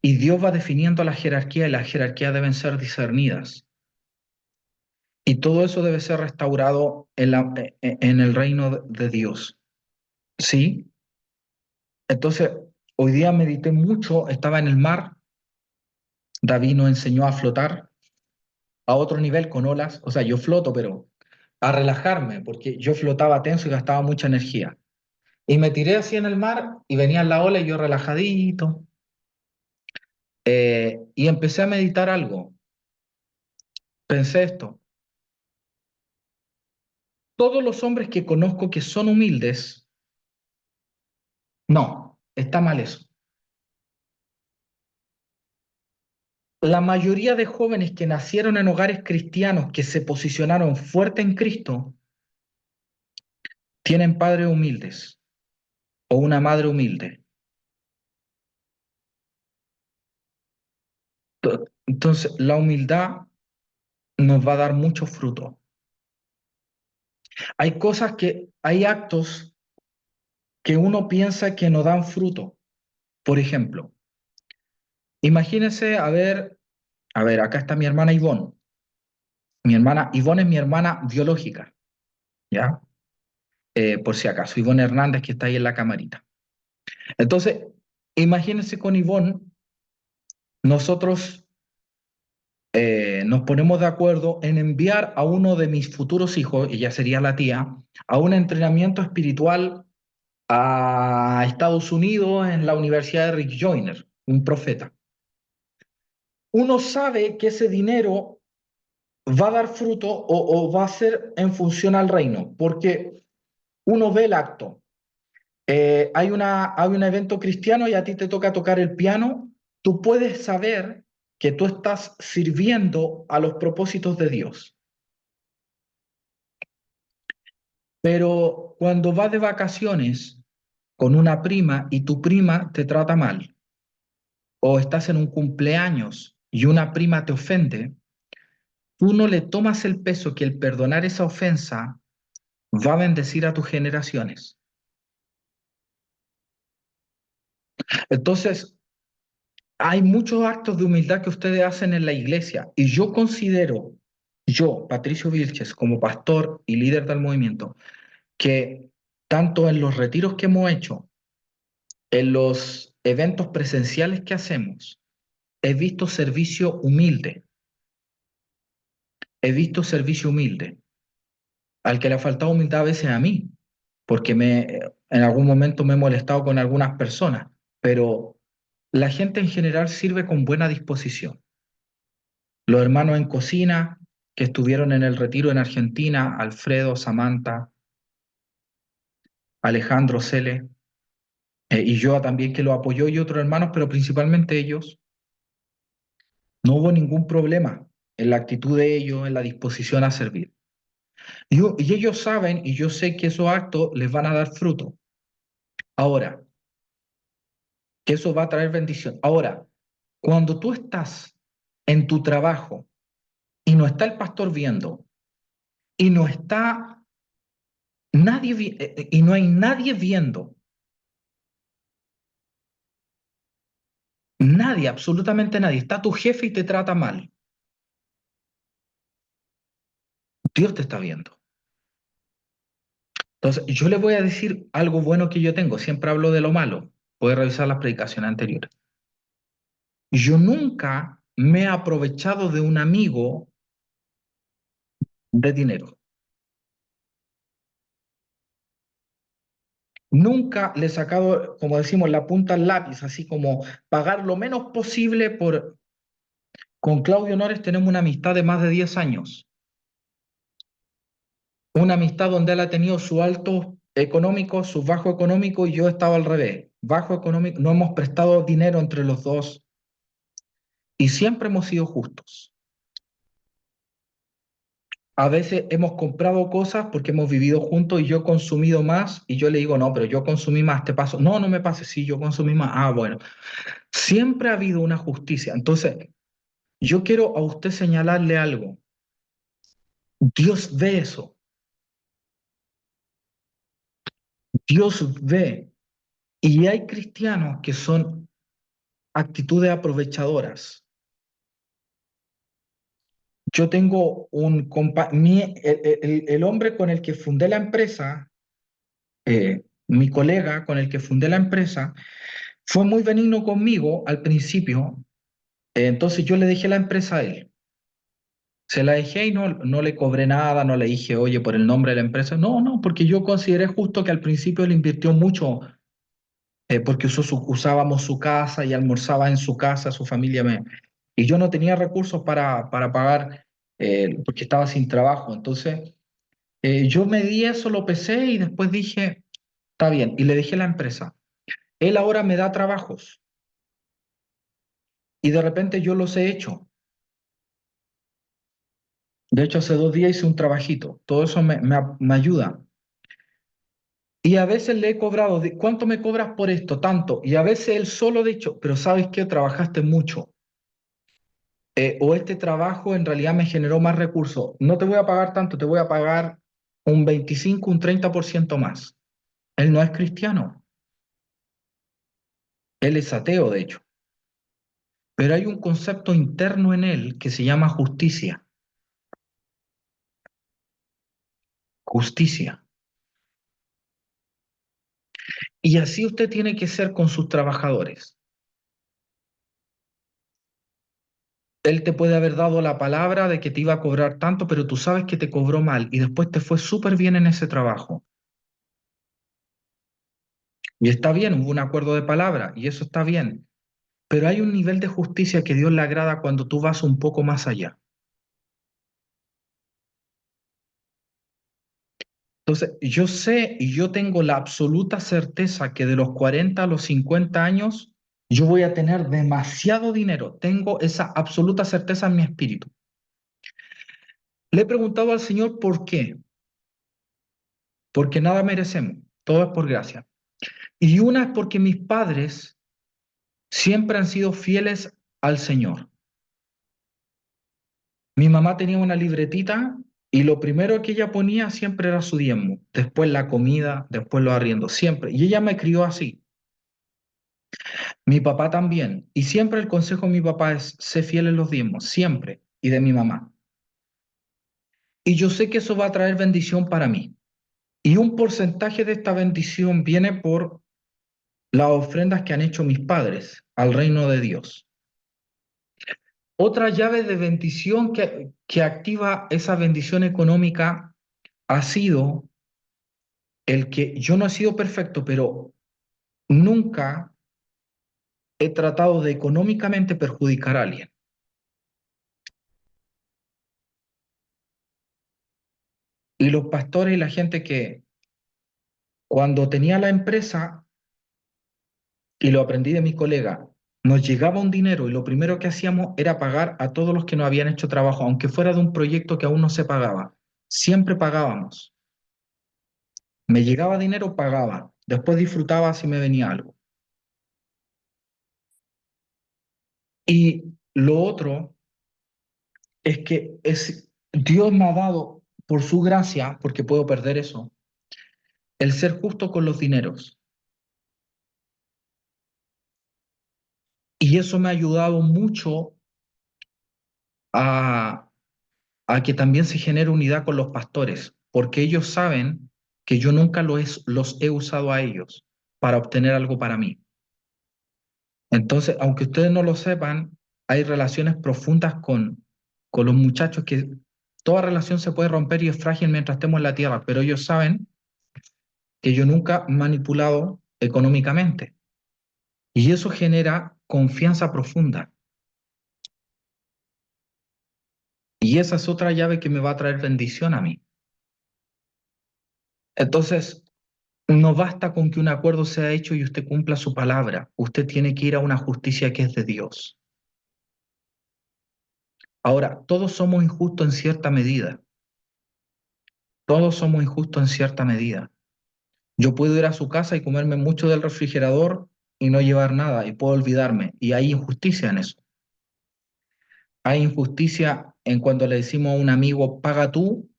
Y Dios va definiendo la jerarquía y las jerarquías deben ser discernidas. Y todo eso debe ser restaurado en el reino de Dios. ¿Sí? Entonces, hoy día medité mucho, estaba en el mar, David nos enseñó a flotar a otro nivel con olas, o sea, yo floto, pero a relajarme, porque yo flotaba tenso y gastaba mucha energía. Y me tiré así en el mar y venía la ola y yo relajadito. Y empecé a meditar algo. Pensé esto, todos los hombres que conozco que son humildes, no, está mal eso. La mayoría de jóvenes que nacieron en hogares cristianos, que se posicionaron fuerte en Cristo, tienen padres humildes o una madre humilde. Entonces, la humildad nos va a dar mucho fruto. Hay cosas hay actos que uno piensa que no dan fruto. Por ejemplo, imagínense, acá está mi hermana Ivonne. Mi hermana Ivonne es mi hermana biológica, ¿ya? Por si acaso, Ivonne Hernández que está ahí en la camarita. Entonces, imagínense con Ivonne, nosotros nos ponemos de acuerdo en enviar a uno de mis futuros hijos, ella sería la tía, a un entrenamiento espiritual a Estados Unidos en la Universidad de Rick Joyner, un profeta. Uno sabe que ese dinero va a dar fruto o va a ser en función al reino, porque uno ve el acto. Hay un evento cristiano y a ti te toca tocar el piano, tú puedes saber que tú estás sirviendo a los propósitos de Dios. Pero cuando vas de vacaciones con una prima y tu prima te trata mal, o estás en un cumpleaños y una prima te ofende, tú no le tomas el peso que el perdonar esa ofensa va a bendecir a tus generaciones. Entonces, hay muchos actos de humildad que ustedes hacen en la iglesia y yo considero, yo, Patricio Vilches, como pastor y líder del movimiento, que tanto en los retiros que hemos hecho, en los eventos presenciales que hacemos, he visto servicio humilde, he visto servicio humilde, al que le ha faltado humildad a veces a mí, porque en algún momento me he molestado con algunas personas, pero la gente en general sirve con buena disposición. Los hermanos en cocina que estuvieron en el retiro en Argentina, Alfredo, Samantha, Alejandro, Cele, y yo también que lo apoyó y otros hermanos, pero principalmente ellos, no hubo ningún problema en la actitud de ellos, en la disposición a servir. Y ellos saben, y yo sé que esos actos les van a dar fruto. Ahora, que eso va a traer bendición. Ahora, cuando tú estás en tu trabajo y no está el pastor viendo, y no está y no hay nadie viendo, nadie, absolutamente nadie, está tu jefe y te trata mal, Dios te está viendo. Entonces, yo le voy a decir algo bueno que yo tengo, siempre hablo de lo malo, puede revisar las predicaciones anteriores. Yo nunca me he aprovechado de un amigo de dinero. Nunca le he sacado, como decimos, la punta al lápiz, así como pagar lo menos posible por... Con Claudio Nores tenemos una amistad de más de 10 años. Una amistad donde él ha tenido su alto económico, su bajo económico y yo he estado al revés. Bajo económico, no hemos prestado dinero entre los dos y siempre hemos sido justos. A veces hemos comprado cosas porque hemos vivido juntos y yo he consumido más y yo le digo, no, pero yo consumí más, te paso. No, no me pases, sí, yo consumí más. Ah, bueno. Siempre ha habido una justicia. Entonces, yo quiero a usted señalarle algo. Dios ve eso. Dios ve. Y hay cristianos que son actitudes aprovechadoras. Yo tengo el hombre con el que fundé la empresa, mi colega con el que fundé la empresa, fue muy benigno conmigo al principio, entonces yo le dejé la empresa a él. Se la dejé y no le cobré nada, no le dije, oye, por el nombre de la empresa. No, no, porque yo consideré justo que al principio le invirtió mucho, porque usábamos su casa y almorzaba en su casa, su familia y yo no tenía recursos para pagar, porque estaba sin trabajo. Entonces, yo me di eso, lo pesé y después dije, está bien, y le dejé la empresa. Él ahora me da trabajos y de repente yo los he hecho. De hecho, hace 2 días hice un trabajito. Todo eso me ayuda. Y a veces le he cobrado, ¿cuánto me cobras por esto? Tanto. Y a veces él solo ha dicho, pero ¿sabes qué? Trabajaste mucho. O este trabajo en realidad me generó más recursos. No te voy a pagar tanto, te voy a pagar un 25, un 30% más. Él no es cristiano. Él es ateo, de hecho. Pero hay un concepto interno en él que se llama justicia. Justicia. Y así usted tiene que ser con sus trabajadores. Él te puede haber dado la palabra de que te iba a cobrar tanto, pero tú sabes que te cobró mal y después te fue súper bien en ese trabajo. Y está bien, hubo un acuerdo de palabra y eso está bien. Pero hay un nivel de justicia que Dios le agrada cuando tú vas un poco más allá. Entonces, yo sé y yo tengo la absoluta certeza que de los 40 a los 50 años yo voy a tener demasiado dinero. Tengo esa absoluta certeza en mi espíritu. Le he preguntado al Señor por qué. Porque nada merecemos. Todo es por gracia. Y una es porque mis padres siempre han sido fieles al Señor. Mi mamá tenía una libretita y lo primero que ella ponía siempre era su diezmo, después la comida, después los arriendos, siempre. Y ella me crió así. Mi papá también. Y siempre el consejo de mi papá es, sé fiel en los diezmos, siempre. Y de mi mamá. Y yo sé que eso va a traer bendición para mí. Y un porcentaje de esta bendición viene por las ofrendas que han hecho mis padres al reino de Dios. Otra llave de bendición que activa esa bendición económica ha sido el que yo no he sido perfecto, pero nunca he tratado de económicamente perjudicar a alguien. Y los pastores y la gente que cuando tenía la empresa, y lo aprendí de mi colega, nos llegaba un dinero y lo primero que hacíamos era pagar a todos los que no habían hecho trabajo, aunque fuera de un proyecto que aún no se pagaba. Siempre pagábamos. Me llegaba dinero, pagaba. Después disfrutaba si me venía algo. Y lo otro es que Dios me ha dado, por su gracia, porque puedo perder eso, el ser justo con los dineros. Y eso me ha ayudado mucho a, a que también se genere unidad con los pastores, porque ellos saben que yo nunca los he usado a ellos para obtener algo para mí. Entonces, aunque ustedes no lo sepan, hay relaciones profundas con los muchachos que toda relación se puede romper y es frágil mientras estemos en la tierra, pero ellos saben que yo nunca he manipulado económicamente. Y eso genera confianza profunda. Y esa es otra llave que me va a traer bendición a mí. Entonces, no basta con que un acuerdo sea hecho y usted cumpla su palabra. Usted tiene que ir a una justicia que es de Dios. Ahora, todos somos injustos en cierta medida. Todos somos injustos en cierta medida. Yo puedo ir a su casa y comerme mucho del refrigerador y no llevar nada y puedo olvidarme. Y hay injusticia en eso. Hay injusticia en cuando le decimos a un amigo, paga tú,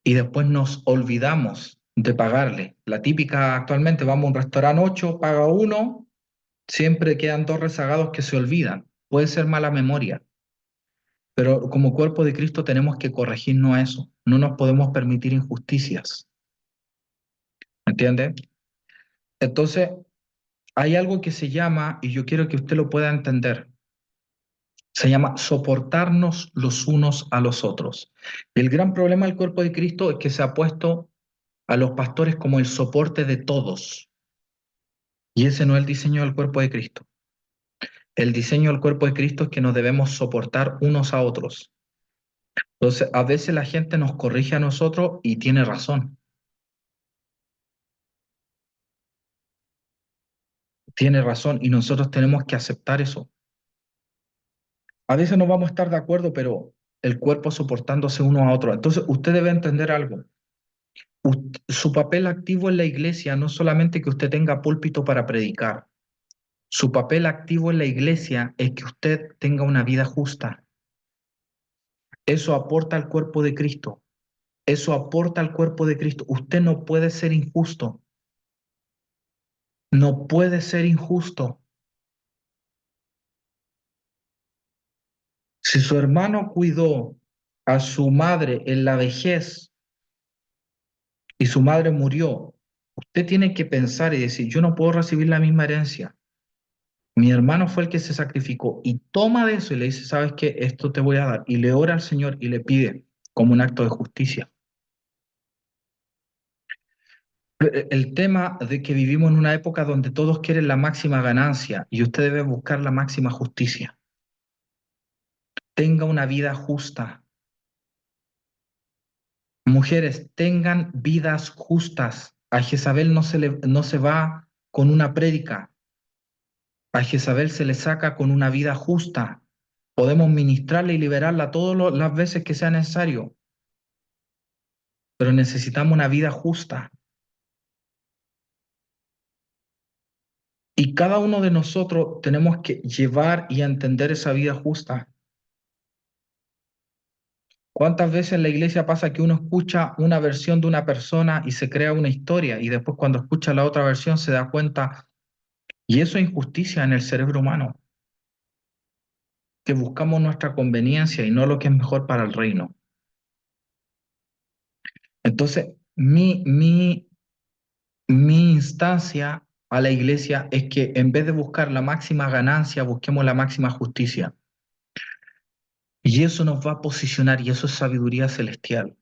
y después nos olvidamos de pagarle. La típica actualmente, vamos a un restaurante 8, paga uno, siempre quedan dos rezagados que se olvidan. Puede ser mala memoria, pero como cuerpo de Cristo tenemos que corregirnos a eso. No nos podemos permitir injusticias. ¿Me entiende? Entonces, hay algo que se llama, y yo quiero que usted lo pueda entender, Se llama soportarnos los unos a los otros. Y el gran problema del cuerpo de Cristo es que se ha puesto a los pastores como el soporte de todos. Y ese no es el diseño del cuerpo de Cristo. El diseño del cuerpo de Cristo es que nos debemos soportar unos a otros. Entonces, a veces la gente nos corrige a nosotros y tiene razón. Tiene razón y nosotros tenemos que aceptar eso. A veces no vamos a estar de acuerdo, pero el cuerpo soportándose uno a otro. Entonces, usted debe entender algo. Su papel activo en la iglesia no es solamente que usted tenga púlpito para predicar. Su papel activo en la iglesia es que usted tenga una vida justa. Eso aporta al cuerpo de Cristo. Eso aporta al cuerpo de Cristo. Usted no puede ser injusto. No puede ser injusto. Si su hermano cuidó a su madre en la vejez y su madre murió, usted tiene que pensar y decir, yo no puedo recibir la misma herencia. Mi hermano fue el que se sacrificó y toma de eso y le dice, ¿sabes qué? Esto te voy a dar. Y le ora al Señor y le pide como un acto de justicia. El tema de que vivimos en una época donde todos quieren la máxima ganancia y usted debe buscar la máxima justicia. Tenga una vida justa. Mujeres, tengan vidas justas. A Jezabel no se va con una prédica. A Jezabel se le saca con una vida justa. Podemos ministrarla y liberarla todas las veces que sea necesario, pero necesitamos una vida justa. Y cada uno de nosotros tenemos que llevar y entender esa vida justa. ¿Cuántas veces en la iglesia pasa que uno escucha una versión de una persona y se crea una historia y después cuando escucha la otra versión se da cuenta, y eso es injusticia en el cerebro humano, que buscamos nuestra conveniencia y no lo que es mejor para el reino? Entonces, mi instancia a la iglesia es que en vez de buscar la máxima ganancia, busquemos la máxima justicia. Y eso nos va a posicionar y eso es sabiduría celestial.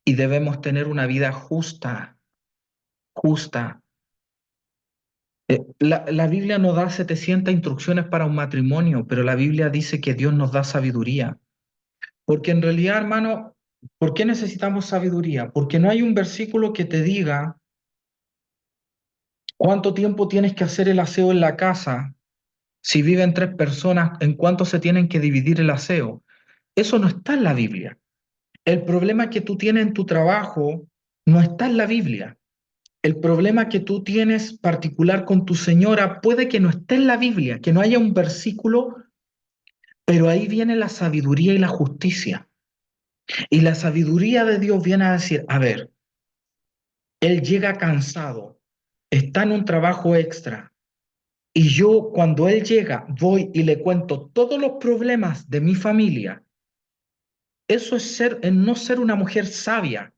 Y debemos tener una vida justa, justa. La Biblia no da 700 instrucciones para un matrimonio, pero la Biblia dice que Dios nos da sabiduría. Porque en realidad, hermano, ¿por qué necesitamos sabiduría? Porque no hay un versículo que te diga cuánto tiempo tienes que hacer el aseo en la casa. Si viven tres personas, ¿en cuánto se tienen que dividir el aseo? Eso no está en la Biblia. El problema que tú tienes en tu trabajo no está en la Biblia. El problema que tú tienes particular con tu señora puede que no esté en la Biblia, que no haya un versículo, pero ahí viene la sabiduría y la justicia. Y la sabiduría de Dios viene a decir, a ver, él llega cansado, está en un trabajo extra, y yo cuando él llega voy y le cuento todos los problemas de mi familia. Eso es no ser una mujer sabia,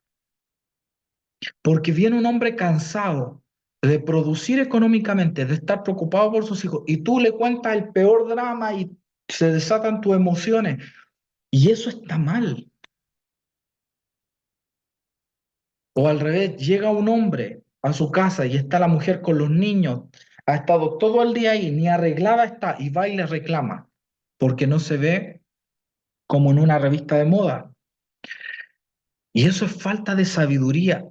porque viene un hombre cansado de producir económicamente, de estar preocupado por sus hijos, y tú le cuentas el peor drama y se desatan tus emociones, y eso está mal. O al revés, llega un hombre a su casa y está la mujer con los niños, ha estado todo el día ahí, ni arreglada está, y va y le reclama, porque no se ve como en una revista de moda. Y eso es falta de sabiduría.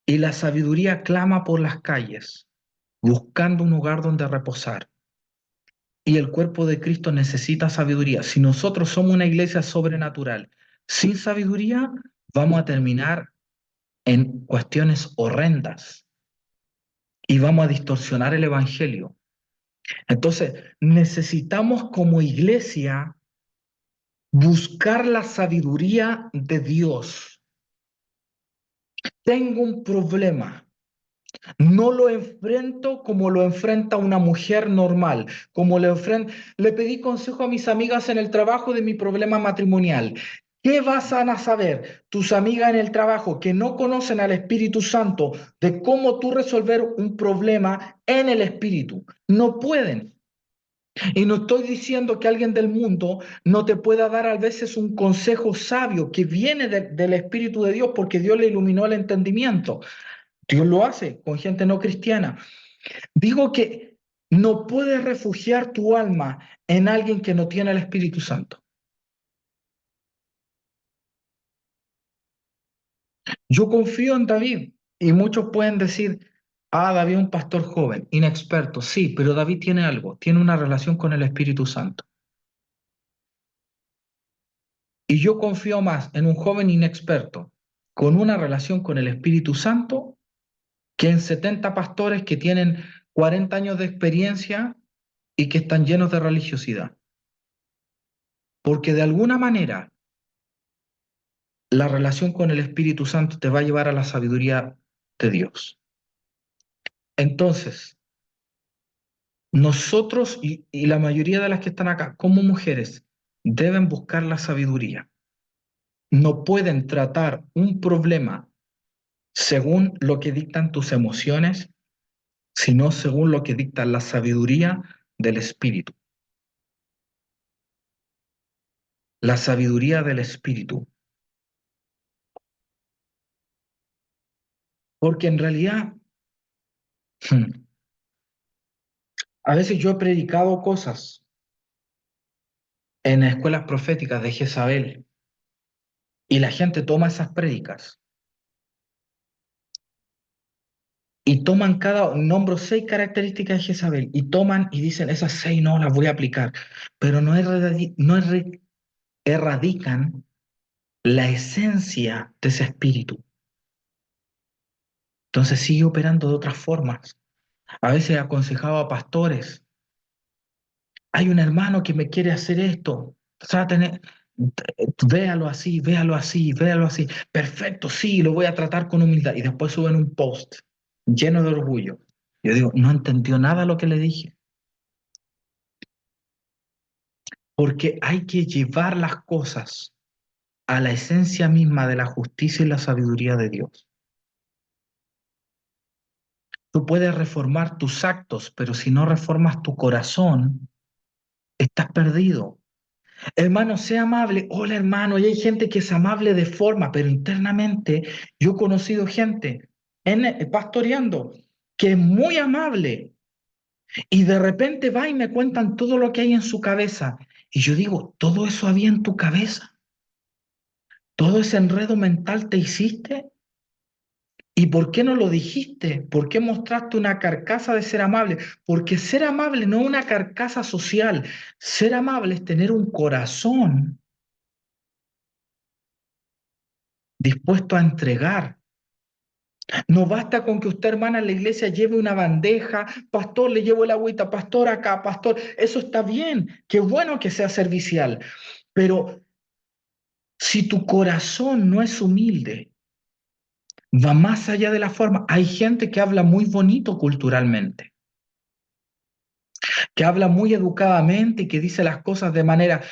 Y la sabiduría clama por las calles, buscando un lugar donde reposar. Y el cuerpo de Cristo necesita sabiduría. Si nosotros somos una iglesia sobrenatural sin sabiduría, vamos a terminar en cuestiones horrendas y vamos a distorsionar el evangelio. Entonces, necesitamos como iglesia buscar la sabiduría de Dios. Tengo un problema. No lo enfrento como lo enfrenta una mujer normal, como le pedí consejo a mis amigas en el trabajo de mi problema matrimonial. ¿Qué vas a saber tus amigas en el trabajo que no conocen al Espíritu Santo de cómo tú resolver un problema en el Espíritu? No pueden. Y no estoy diciendo que alguien del mundo no te pueda dar a veces un consejo sabio que viene del Espíritu de Dios porque Dios le iluminó el entendimiento. Dios lo hace con gente no cristiana. Digo que no puedes refugiar tu alma en alguien que no tiene el Espíritu Santo. Yo confío en David y muchos pueden decir, David es un pastor joven, inexperto. Sí, pero David tiene algo, tiene una relación con el Espíritu Santo. Y yo confío más en un joven inexperto con una relación con el Espíritu Santo que en 70 pastores que tienen 40 años de experiencia y que están llenos de religiosidad. Porque de alguna manera la relación con el Espíritu Santo te va a llevar a la sabiduría de Dios. Entonces, nosotros y la mayoría de las que están acá, como mujeres, deben buscar la sabiduría. No pueden tratar un problema según lo que dictan tus emociones, sino según lo que dicta la sabiduría del Espíritu. La sabiduría del Espíritu. Porque en realidad, a veces yo he predicado cosas en escuelas proféticas de Jezabel y la gente toma esas prédicas y toman nombro 6 características de Jezabel y toman y dicen esas 6 no las voy a aplicar, pero no erradican la esencia de ese espíritu. Entonces sigue operando de otras formas. A veces he aconsejado a pastores, hay un hermano que me quiere hacer esto, véalo así, véalo así, véalo así. Perfecto, sí, lo voy a tratar con humildad. Y después suben un post lleno de orgullo. Yo digo, no entendió nada lo que le dije. Porque hay que llevar las cosas a la esencia misma de la justicia y la sabiduría de Dios. Tú puedes reformar tus actos, pero si no reformas tu corazón, estás perdido. Hermano, sea amable. Hola, hermano. Y hay gente que es amable de forma, pero internamente yo he conocido gente pastoreando que es muy amable y de repente va y me cuentan todo lo que hay en su cabeza. Y yo digo, ¿todo eso había en tu cabeza? ¿Todo ese enredo mental te hiciste? ¿Y por qué no lo dijiste? ¿Por qué mostraste una carcasa de ser amable? Porque ser amable no es una carcasa social. Ser amable es tener un corazón dispuesto a entregar. No basta con que usted, hermana, en la iglesia lleve una bandeja, pastor, le llevo el agüita, pastor acá, pastor. Eso está bien, qué bueno que sea servicial. Pero si tu corazón no es humilde, va más allá de la forma. Hay gente que habla muy bonito culturalmente, que habla muy educadamente y que dice las cosas de manera,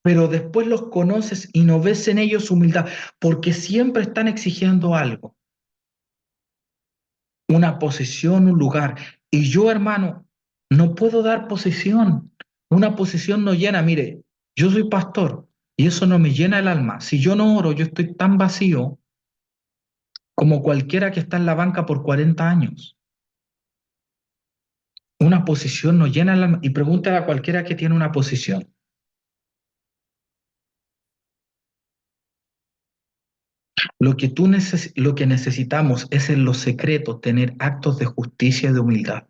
pero después los conoces y no ves en ellos humildad, porque siempre están exigiendo algo, una posición, un lugar. Y yo, hermano, no puedo dar posición. Una posición no llena. Mire, yo soy pastor y eso no me llena el alma. Si yo no oro, yo estoy tan vacío como cualquiera que está en la banca por 40 años. Una posición no llena el alma. Y pregúntale a cualquiera que tiene una posición. Lo que necesitamos es en lo secreto tener actos de justicia y de humildad.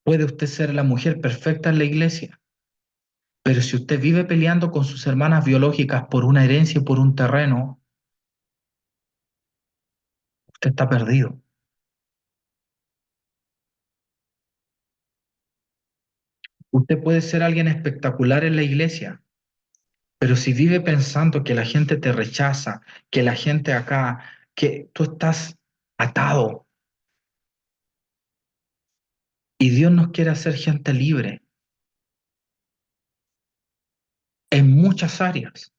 Puede usted ser la mujer perfecta en la iglesia, pero si usted vive peleando con sus hermanas biológicas por una herencia y por un terreno, usted está perdido. Usted puede ser alguien espectacular en la iglesia, pero si vive pensando que la gente te rechaza, que la gente acá, que tú estás atado y Dios nos quiere hacer gente libre en muchas áreas.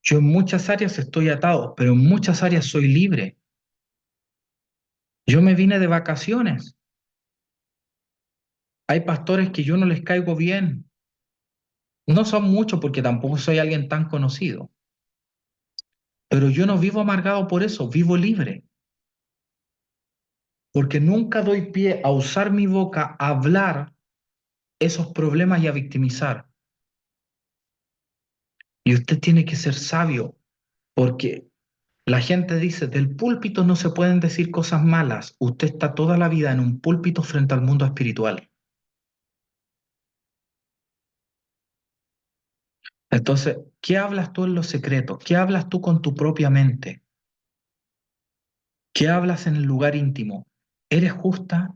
Yo en muchas áreas estoy atado, pero en muchas áreas soy libre. Yo me vine de vacaciones Hay pastores que yo no les caigo bien. No son muchos porque tampoco soy alguien tan conocido. Pero yo no vivo amargado por eso, vivo libre. Porque nunca doy pie a usar mi boca, a hablar esos problemas y a victimizar. Y usted tiene que ser sabio, porque la gente dice, del púlpito no se pueden decir cosas malas. Usted está toda la vida en un púlpito frente al mundo espiritual. Entonces, ¿qué hablas tú en los secretos? ¿Qué hablas tú con tu propia mente? ¿Qué hablas en el lugar íntimo? ¿Eres justa?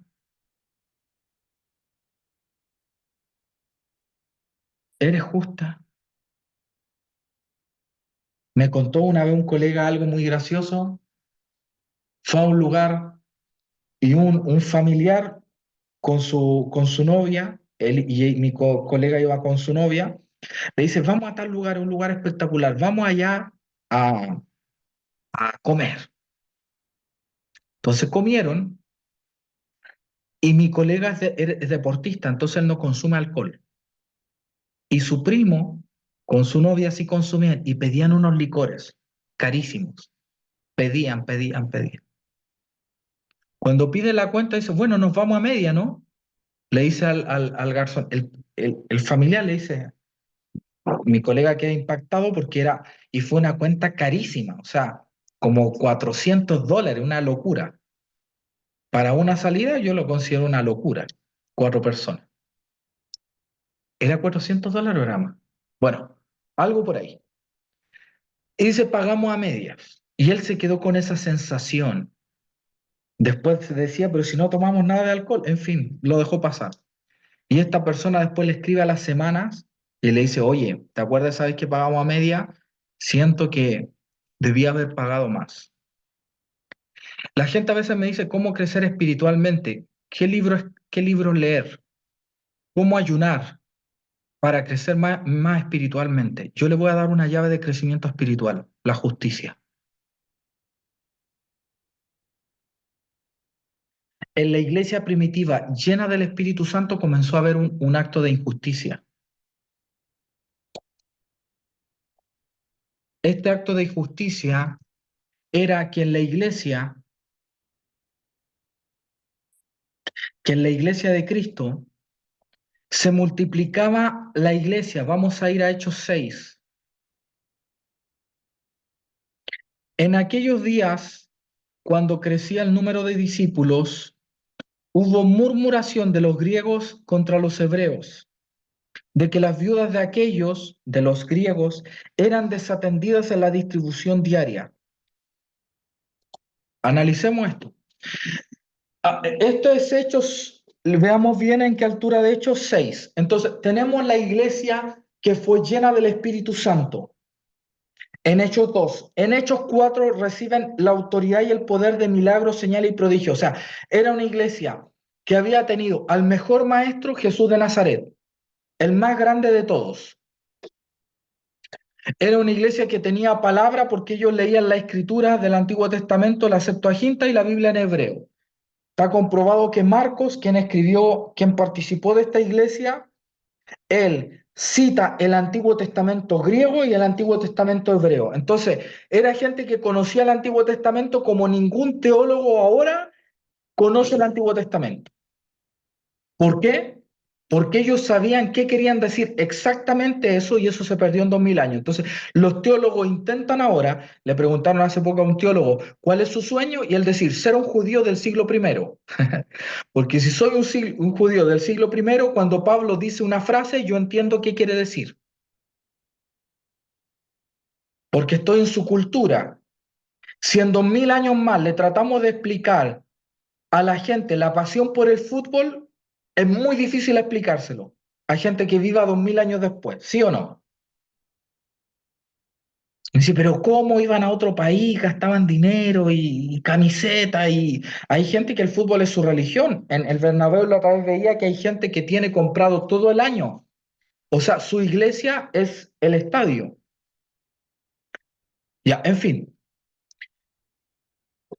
¿Eres justa? Me contó una vez un colega algo muy gracioso. Fue a un lugar y un familiar con su novia, él y mi colega iba con su novia, le dice, vamos a tal lugar, un lugar espectacular, vamos allá a, a comer. Entonces comieron y mi colega es deportista, entonces él no consume alcohol. Y su primo con su novia sí consumían y pedían unos licores carísimos. Pedían. Cuando pide la cuenta dice, bueno, nos vamos a media, ¿no? Le dice al garzón, el familiar le dice, mi colega queda impactado porque era, y fue una cuenta carísima, o sea, como $400, una locura. Para una salida yo lo considero una locura, 4 personas. ¿Era $400 o era más? Bueno, algo por ahí. Y dice, pagamos a medias. Y él se quedó con esa sensación. Después se decía, pero si no tomamos nada de alcohol, en fin, lo dejó pasar. Y esta persona después le escribe a las semanas y le dice, oye, ¿te acuerdas, sabes que pagamos a media? Siento que debía haber pagado más. La gente a veces me dice cómo crecer espiritualmente, qué libros leer, cómo ayunar para crecer más espiritualmente. Yo le voy a dar una llave de crecimiento espiritual, la justicia. En la iglesia primitiva, llena del Espíritu Santo, comenzó a haber un acto de injusticia. Este acto de injusticia era que en la iglesia de Cristo se multiplicaba la iglesia. Vamos a ir a Hechos 6. En aquellos días, cuando crecía el número de discípulos, hubo murmuración de los griegos contra los hebreos, de que las viudas de aquellos, de los griegos, eran desatendidas en la distribución diaria. Analicemos esto. Esto es Hechos, veamos bien en qué altura de Hechos 6. Entonces, tenemos la iglesia que fue llena del Espíritu Santo. En Hechos 2, en Hechos 4 reciben la autoridad y el poder de milagros, señales y prodigios. O sea, era una iglesia que había tenido al mejor maestro, Jesús de Nazaret, el más grande de todos. Era una iglesia que tenía palabra porque ellos leían la escritura del Antiguo Testamento, la Septuaginta y la Biblia en hebreo. Está comprobado que Marcos, quien escribió, quien participó de esta iglesia, él cita el Antiguo Testamento griego y el Antiguo Testamento hebreo. Entonces, era gente que conocía el Antiguo Testamento como ningún teólogo ahora conoce el Antiguo Testamento. ¿Por qué? Porque ellos sabían qué querían decir exactamente eso y eso se perdió en 2000 años. Entonces, los teólogos intentan ahora, le preguntaron hace poco a un teólogo, ¿cuál es su sueño? Y él decir, ser un judío del siglo primero. Porque si soy un judío del siglo primero, cuando Pablo dice una frase, yo entiendo qué quiere decir. Porque estoy en su cultura. Si en 2000 años más le tratamos de explicar a la gente la pasión por el fútbol, es muy difícil explicárselo. Hay gente que viva 2000 años después, ¿sí o no? Y dice, pero ¿cómo iban a otro país, gastaban dinero y camiseta? Y hay gente que el fútbol es su religión. En el Bernabéu la otra vez veía que hay gente que tiene comprado todo el año. O sea, su iglesia es el estadio. Ya, en fin.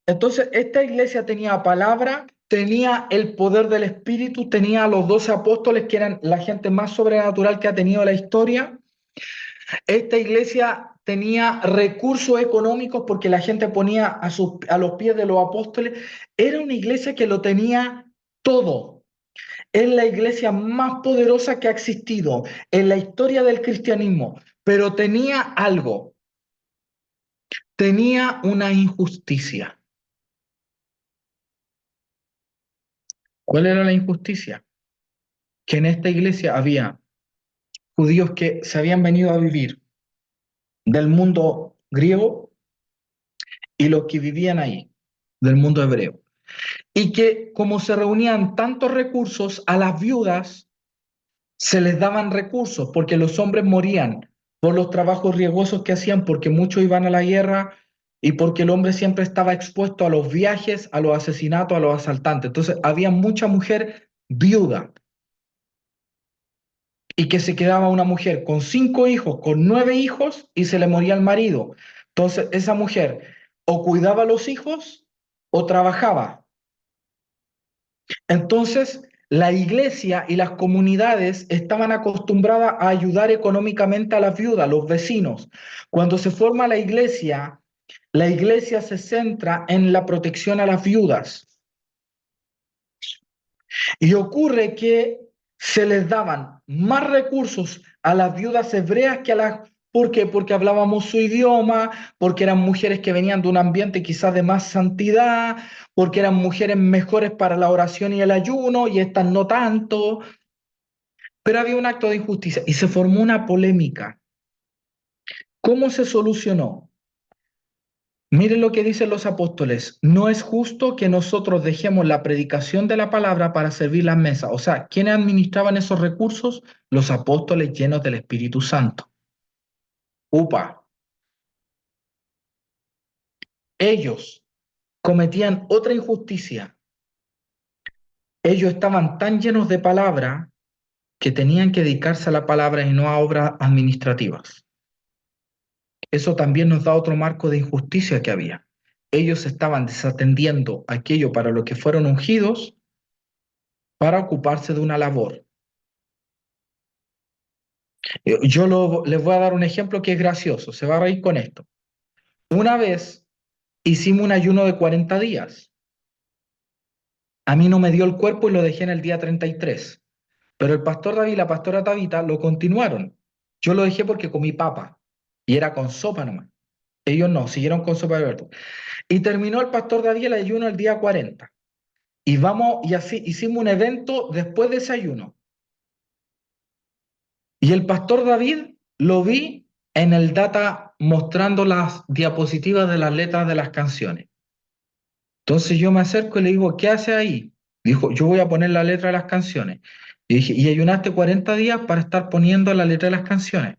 Entonces, esta iglesia tenía palabra, tenía el poder del Espíritu, tenía a los 12 apóstoles, que eran la gente más sobrenatural que ha tenido la historia. Esta iglesia tenía recursos económicos porque la gente ponía a los pies de los apóstoles. Era una iglesia que lo tenía todo. Es la iglesia más poderosa que ha existido en la historia del cristianismo, pero tenía algo, tenía una injusticia. ¿Cuál era la injusticia? Que en esta iglesia había judíos que se habían venido a vivir del mundo griego y los que vivían ahí, del mundo hebreo. Y que como se reunían tantos recursos, a las viudas se les daban recursos porque los hombres morían por los trabajos riesgosos que hacían, porque muchos iban a la guerra y porque el hombre siempre estaba expuesto a los viajes, a los asesinatos, a los asaltantes. Entonces había mucha mujer viuda y que se quedaba una mujer con 5 hijos, con 9 hijos y se le moría el marido. Entonces esa mujer o cuidaba a los hijos o trabajaba. Entonces, la iglesia y las comunidades estaban acostumbradas a ayudar económicamente a las viudas, los vecinos. Cuando se forma la iglesia se centra en la protección a las viudas. Y ocurre que se les daban más recursos a las viudas hebreas que a las... ¿Por qué? Porque hablábamos su idioma, porque eran mujeres que venían de un ambiente quizás de más santidad, porque eran mujeres mejores para la oración y el ayuno, y estas no tanto. Pero había un acto de injusticia y se formó una polémica. ¿Cómo se solucionó? Miren lo que dicen los apóstoles. No es justo que nosotros dejemos la predicación de la palabra para servir las mesas. O sea, ¿quiénes administraban esos recursos? Los apóstoles llenos del Espíritu Santo. Upa. Ellos cometían otra injusticia. Ellos estaban tan llenos de palabra que tenían que dedicarse a la palabra y no a obras administrativas. Eso también nos da otro marco de injusticia que había. Ellos estaban desatendiendo aquello para lo que fueron ungidos para ocuparse de una labor. Les voy a dar un ejemplo que es gracioso, se va a reír con esto. Una vez hicimos un ayuno de 40 días. A mí no me dio el cuerpo y lo dejé en el día 33. Pero el pastor David y la pastora Tabita lo continuaron. Yo lo dejé porque comí papa y era con sopa nomás. Ellos no, siguieron con sopa de verdura. Y terminó el pastor David el ayuno el día 40. Y así hicimos un evento después de ese ayuno. Y el pastor David lo vi en el data mostrando las diapositivas de las letras de las canciones. Entonces yo me acerco y le digo, ¿qué hace ahí? Dijo, yo voy a poner la letra de las canciones. Y dije, ¿y ayunaste 40 días para estar poniendo la letra de las canciones?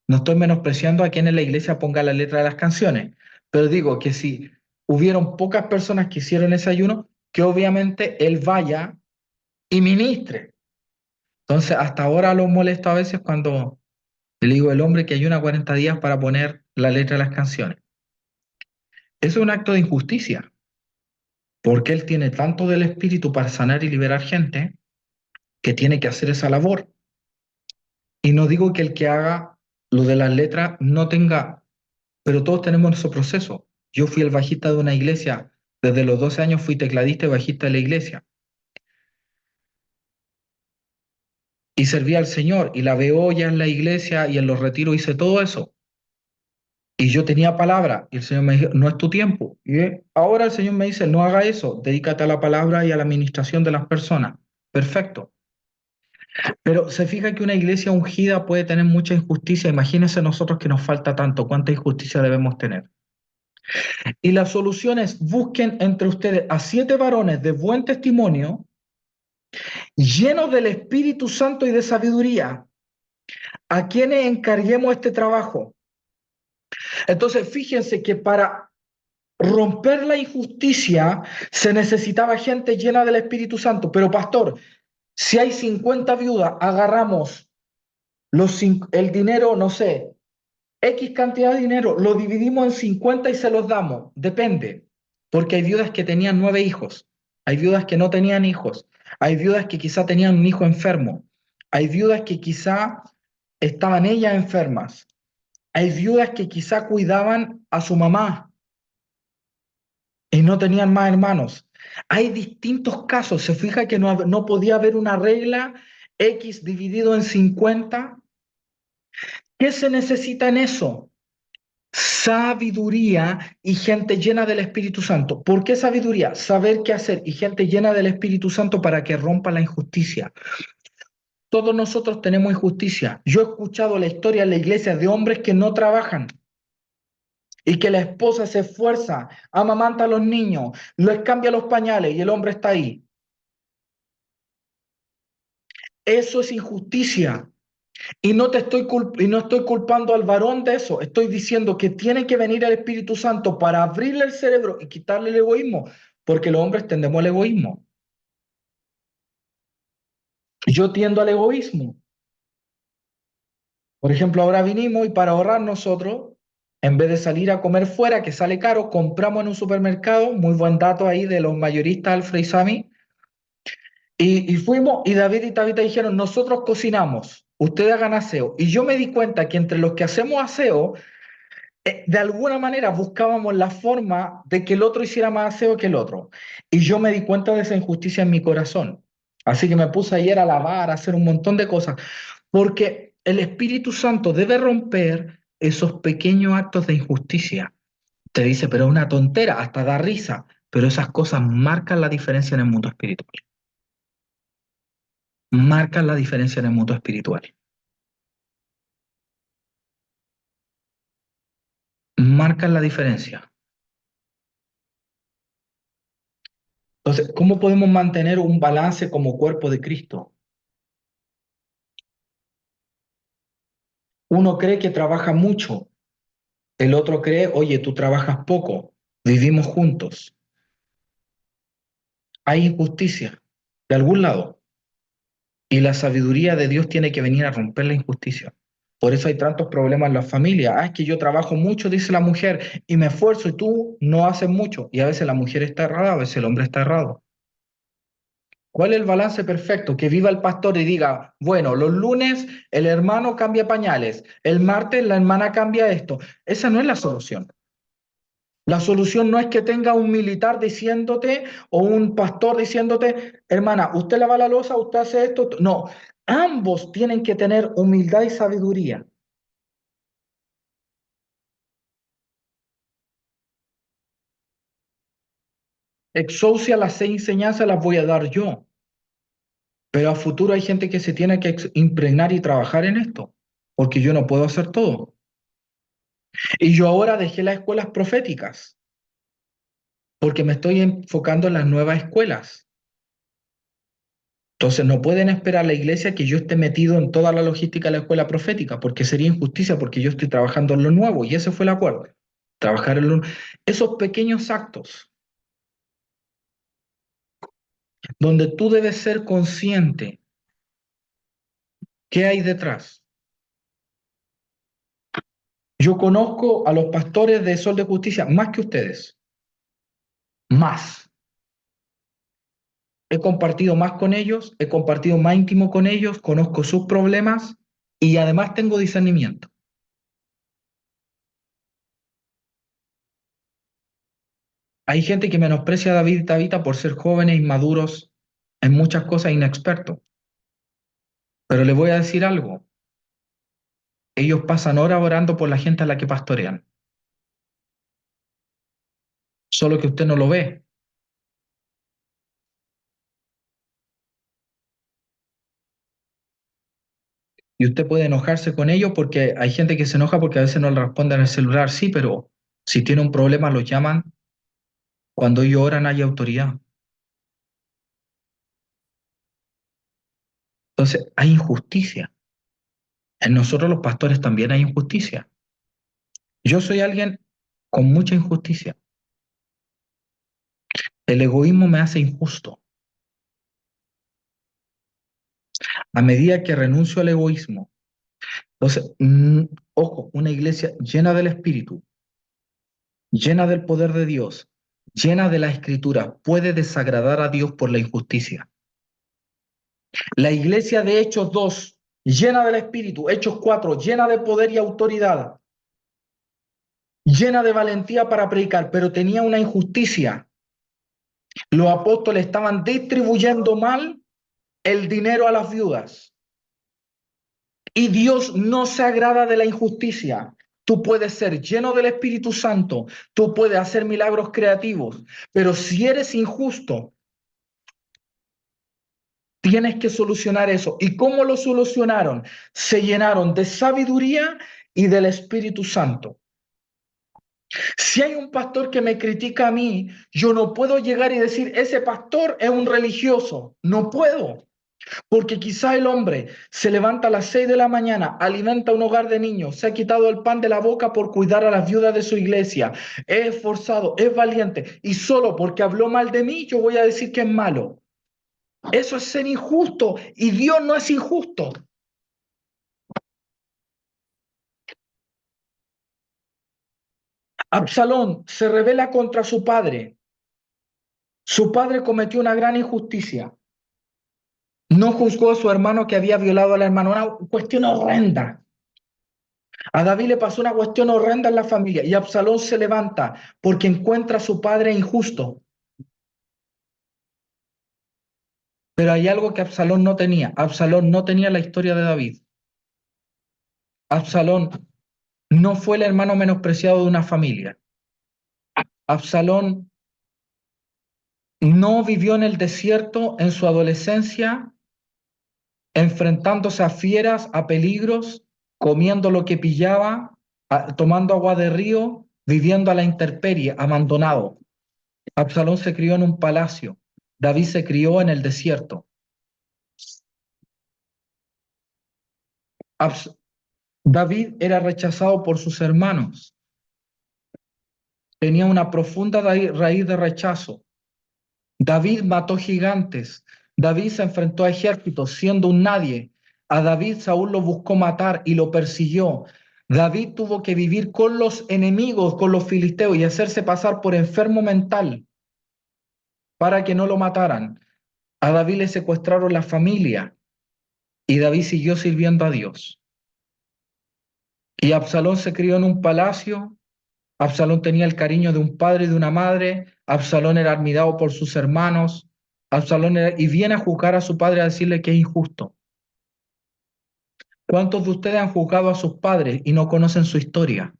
No estoy menospreciando a quien en la iglesia ponga la letra de las canciones, pero digo que si hubieron pocas personas que hicieron ese ayuno, que obviamente él vaya y ministre. Entonces, hasta ahora lo molesto a veces cuando le digo el hombre que ayuna 40 días para poner la letra de las canciones. Eso es un acto de injusticia, porque él tiene tanto del espíritu para sanar y liberar gente que tiene que hacer esa labor. Y no digo que el que haga lo de las letras no tenga, pero todos tenemos nuestro proceso. Yo fui el bajista de una iglesia, desde los 12 años fui tecladista y bajista de la iglesia. Y serví al Señor, y la veo ya en la iglesia y en los retiros hice todo eso. Y yo tenía palabra, y el Señor me dijo, no es tu tiempo. Y ahora el Señor me dice, no haga eso, dedícate a la palabra y a la administración de las personas. Perfecto. Pero se fija que una iglesia ungida puede tener mucha injusticia. Imagínense nosotros que nos falta tanto, cuánta injusticia debemos tener. Y la solución es, busquen entre ustedes a 7 varones de buen testimonio, llenos del Espíritu Santo y de sabiduría, a quienes encarguemos este trabajo. Entonces, fíjense que para romper la injusticia se necesitaba gente llena del Espíritu Santo. Pero pastor, si hay 50 viudas, agarramos el dinero, no sé, X cantidad de dinero, lo dividimos en 50 y se los damos. Depende, porque hay viudas que tenían 9 hijos. Hay viudas que no tenían hijos. Hay viudas que quizá tenían un hijo enfermo. Hay viudas que quizá estaban ellas enfermas. Hay viudas que quizá cuidaban a su mamá y no tenían más hermanos. Hay distintos casos. Se fija que no podía haber una regla X dividido en 50. ¿Qué se necesita en eso? Sabiduría y gente llena del Espíritu Santo. ¿Por qué sabiduría? Saber qué hacer y gente llena del Espíritu Santo para que rompa la injusticia. Todos nosotros tenemos injusticia. Yo he escuchado la historia en la iglesia de hombres que no trabajan y que la esposa se esfuerza, amamanta a los niños, les cambia los pañales y el hombre está ahí. Eso es injusticia. Y no estoy culpando al varón de eso. Estoy diciendo que tiene que venir el Espíritu Santo para abrirle el cerebro y quitarle el egoísmo, porque los hombres tendemos al egoísmo. Yo tiendo al egoísmo. Por ejemplo, ahora vinimos y para ahorrar nosotros, en vez de salir a comer fuera, que sale caro, compramos en un supermercado, muy buen dato ahí de los mayoristas Alfred y Sami, y fuimos y David y Tabita dijeron, nosotros cocinamos, ustedes hagan aseo. Y yo me di cuenta que entre los que hacemos aseo, de alguna manera buscábamos la forma de que el otro hiciera más aseo que el otro. Y yo me di cuenta de esa injusticia en mi corazón. Así que me puse ayer a lavar, a hacer un montón de cosas, porque el Espíritu Santo debe romper esos pequeños actos de injusticia. Te dice, pero es una tontera, hasta da risa, pero esas cosas marcan la diferencia en el mundo espiritual. Marcan la diferencia en el mundo espiritual. Marcan la diferencia. Entonces, ¿cómo podemos mantener un balance como cuerpo de Cristo? Uno cree que trabaja mucho, el otro cree, oye, tú trabajas poco, vivimos juntos. Hay injusticia de algún lado y la sabiduría de Dios tiene que venir a romper la injusticia. Por eso hay tantos problemas en las familias. Ah, es que yo trabajo mucho, dice la mujer, y me esfuerzo y tú no haces mucho. Y a veces la mujer está errada, a veces el hombre está errado. ¿Cuál es el balance perfecto? Que viva el pastor y diga, bueno, los lunes el hermano cambia pañales, el martes la hermana cambia esto. Esa no es la solución. La solución no es que tenga un militar diciéndote o un pastor diciéndote, hermana, usted lava la loza, usted hace esto. No, ambos tienen que tener humildad y sabiduría. Exousia, las 6 enseñanzas las voy a dar yo, pero a futuro hay gente que se tiene que impregnar y trabajar en esto, porque yo no puedo hacer todo. Y yo ahora dejé las escuelas proféticas, porque me estoy enfocando en las nuevas escuelas. Entonces no pueden esperar la iglesia que yo esté metido en toda la logística de la escuela profética, porque sería injusticia, porque yo estoy trabajando en lo nuevo, y ese fue el acuerdo. Trabajar en esos pequeños actos, donde tú debes ser consciente qué hay detrás. Yo conozco a los pastores de Sol de Justicia más que ustedes, más. He compartido más con ellos, he compartido más íntimo con ellos, conozco sus problemas y además tengo discernimiento. Hay gente que menosprecia a David y Tabita por ser jóvenes, inmaduros, en muchas cosas inexpertos. Pero les voy a decir algo. Ellos pasan horas orando por la gente a la que pastorean. Solo que usted no lo ve. Y usted puede enojarse con ellos porque hay gente que se enoja porque a veces no le responden el celular. Sí, pero si tiene un problema los llaman. Cuando ellos oran hay autoridad. Entonces hay injusticia. En nosotros los pastores también hay injusticia. Yo soy alguien con mucha injusticia. El egoísmo me hace injusto. A medida que renuncio al egoísmo, entonces, ojo, una iglesia llena del Espíritu, llena del poder de Dios, llena de la Escritura, puede desagradar a Dios por la injusticia. La iglesia de Hechos 2, llena del Espíritu, Hechos 4, llena de poder y autoridad, llena de valentía para predicar, pero tenía una injusticia. Los apóstoles estaban distribuyendo mal el dinero a las viudas. Y Dios no se agrada de la injusticia. Tú puedes ser lleno del Espíritu Santo, tú puedes hacer milagros creativos, pero si eres injusto, tienes que solucionar eso. ¿Y cómo lo solucionaron? Se llenaron de sabiduría y del Espíritu Santo. Si hay un pastor que me critica a mí, yo no puedo llegar y decir, ese pastor es un religioso. No puedo. Porque quizá el hombre se levanta a las 6 de la mañana, alimenta un hogar de niños, se ha quitado el pan de la boca por cuidar a las viudas de su iglesia, es esforzado, es valiente, y solo porque habló mal de mí, yo voy a decir que es malo. Eso es ser injusto, y Dios no es injusto. Absalón se rebela contra su padre. Su padre cometió una gran injusticia. No juzgó a su hermano que había violado al hermano, una cuestión horrenda. A David le pasó una cuestión horrenda en la familia y Absalón se levanta porque encuentra a su padre injusto. Pero hay algo que Absalón no tenía. Absalón no tenía la historia de David. Absalón no fue el hermano menospreciado de una familia. Absalón no vivió en el desierto en su adolescencia, enfrentándose a fieras, a peligros, comiendo lo que pillaba, tomando agua de río, viviendo a la intemperie, abandonado. Absalón se crió en un palacio. David se crió en el desierto. Abs- David era rechazado por sus hermanos. Tenía una profunda raíz de rechazo. David mató gigantes. David se enfrentó a ejércitos siendo un nadie. A David Saúl lo buscó matar y lo persiguió. David tuvo que vivir con los enemigos, con los filisteos y hacerse pasar por enfermo mental para que no lo mataran. A David le secuestraron la familia y David siguió sirviendo a Dios. Y Absalón se crió en un palacio. Absalón tenía el cariño de un padre y de una madre. Absalón era admirado por sus hermanos. Y viene a juzgar a su padre a decirle que es injusto. ¿Cuántos de ustedes han juzgado a sus padres y no conocen su historia?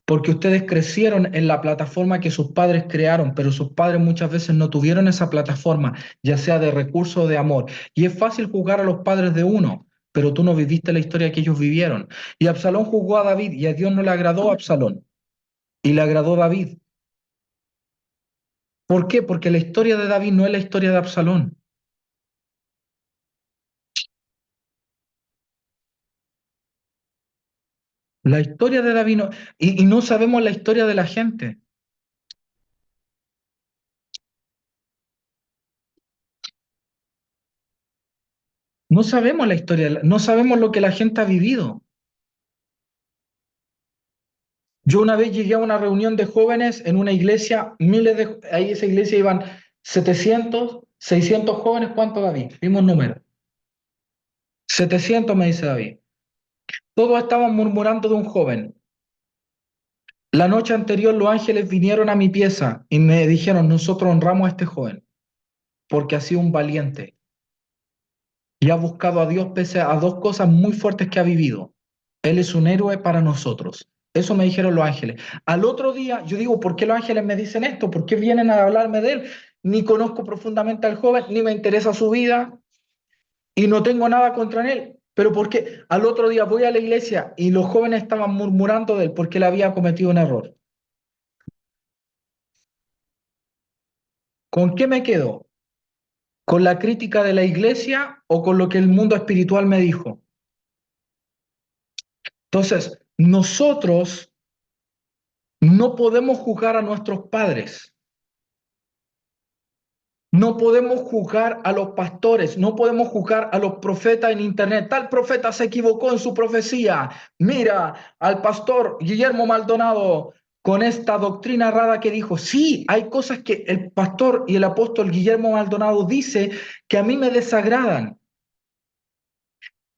Porque ustedes crecieron en la plataforma que sus padres crearon, pero sus padres muchas veces no tuvieron esa plataforma, ya sea de recursos o de amor. Y es fácil juzgar a los padres de uno, pero tú no viviste la historia que ellos vivieron. Y Absalón juzgó a David y a Dios no le agradó a Absalón y le agradó a David. ¿Por qué? Porque la historia de David no es la historia de Absalón. La historia de David no, y no sabemos la historia de la gente. No sabemos la historia, no sabemos lo que la gente ha vivido. Yo una vez llegué a una reunión de jóvenes en una iglesia, ahí esa iglesia iban 700, 600 jóvenes, ¿cuánto David? Vimos número. 700 me dice David. Todos estaban murmurando de un joven. La noche anterior los ángeles vinieron a mi pieza y me dijeron, nosotros honramos a este joven porque ha sido un valiente y ha buscado a Dios pese a dos cosas muy fuertes que ha vivido. Él es un héroe para nosotros. Eso me dijeron los ángeles. Al otro día, yo digo, ¿por qué los ángeles me dicen esto? ¿Por qué vienen a hablarme de él? Ni conozco profundamente al joven, ni me interesa su vida y no tengo nada contra él. Pero ¿por qué? Al otro día voy a la iglesia y los jóvenes estaban murmurando de él porque él había cometido un error. ¿Con qué me quedo? ¿Con la crítica de la iglesia o con lo que el mundo espiritual me dijo? Entonces, nosotros no podemos juzgar a nuestros padres. No podemos juzgar a los pastores, no podemos juzgar a los profetas en internet. Tal profeta se equivocó en su profecía. Mira al pastor Guillermo Maldonado. con esta doctrina errada que dijo, sí, hay cosas que el pastor y el apóstol Guillermo Maldonado dice que a mí me desagradan.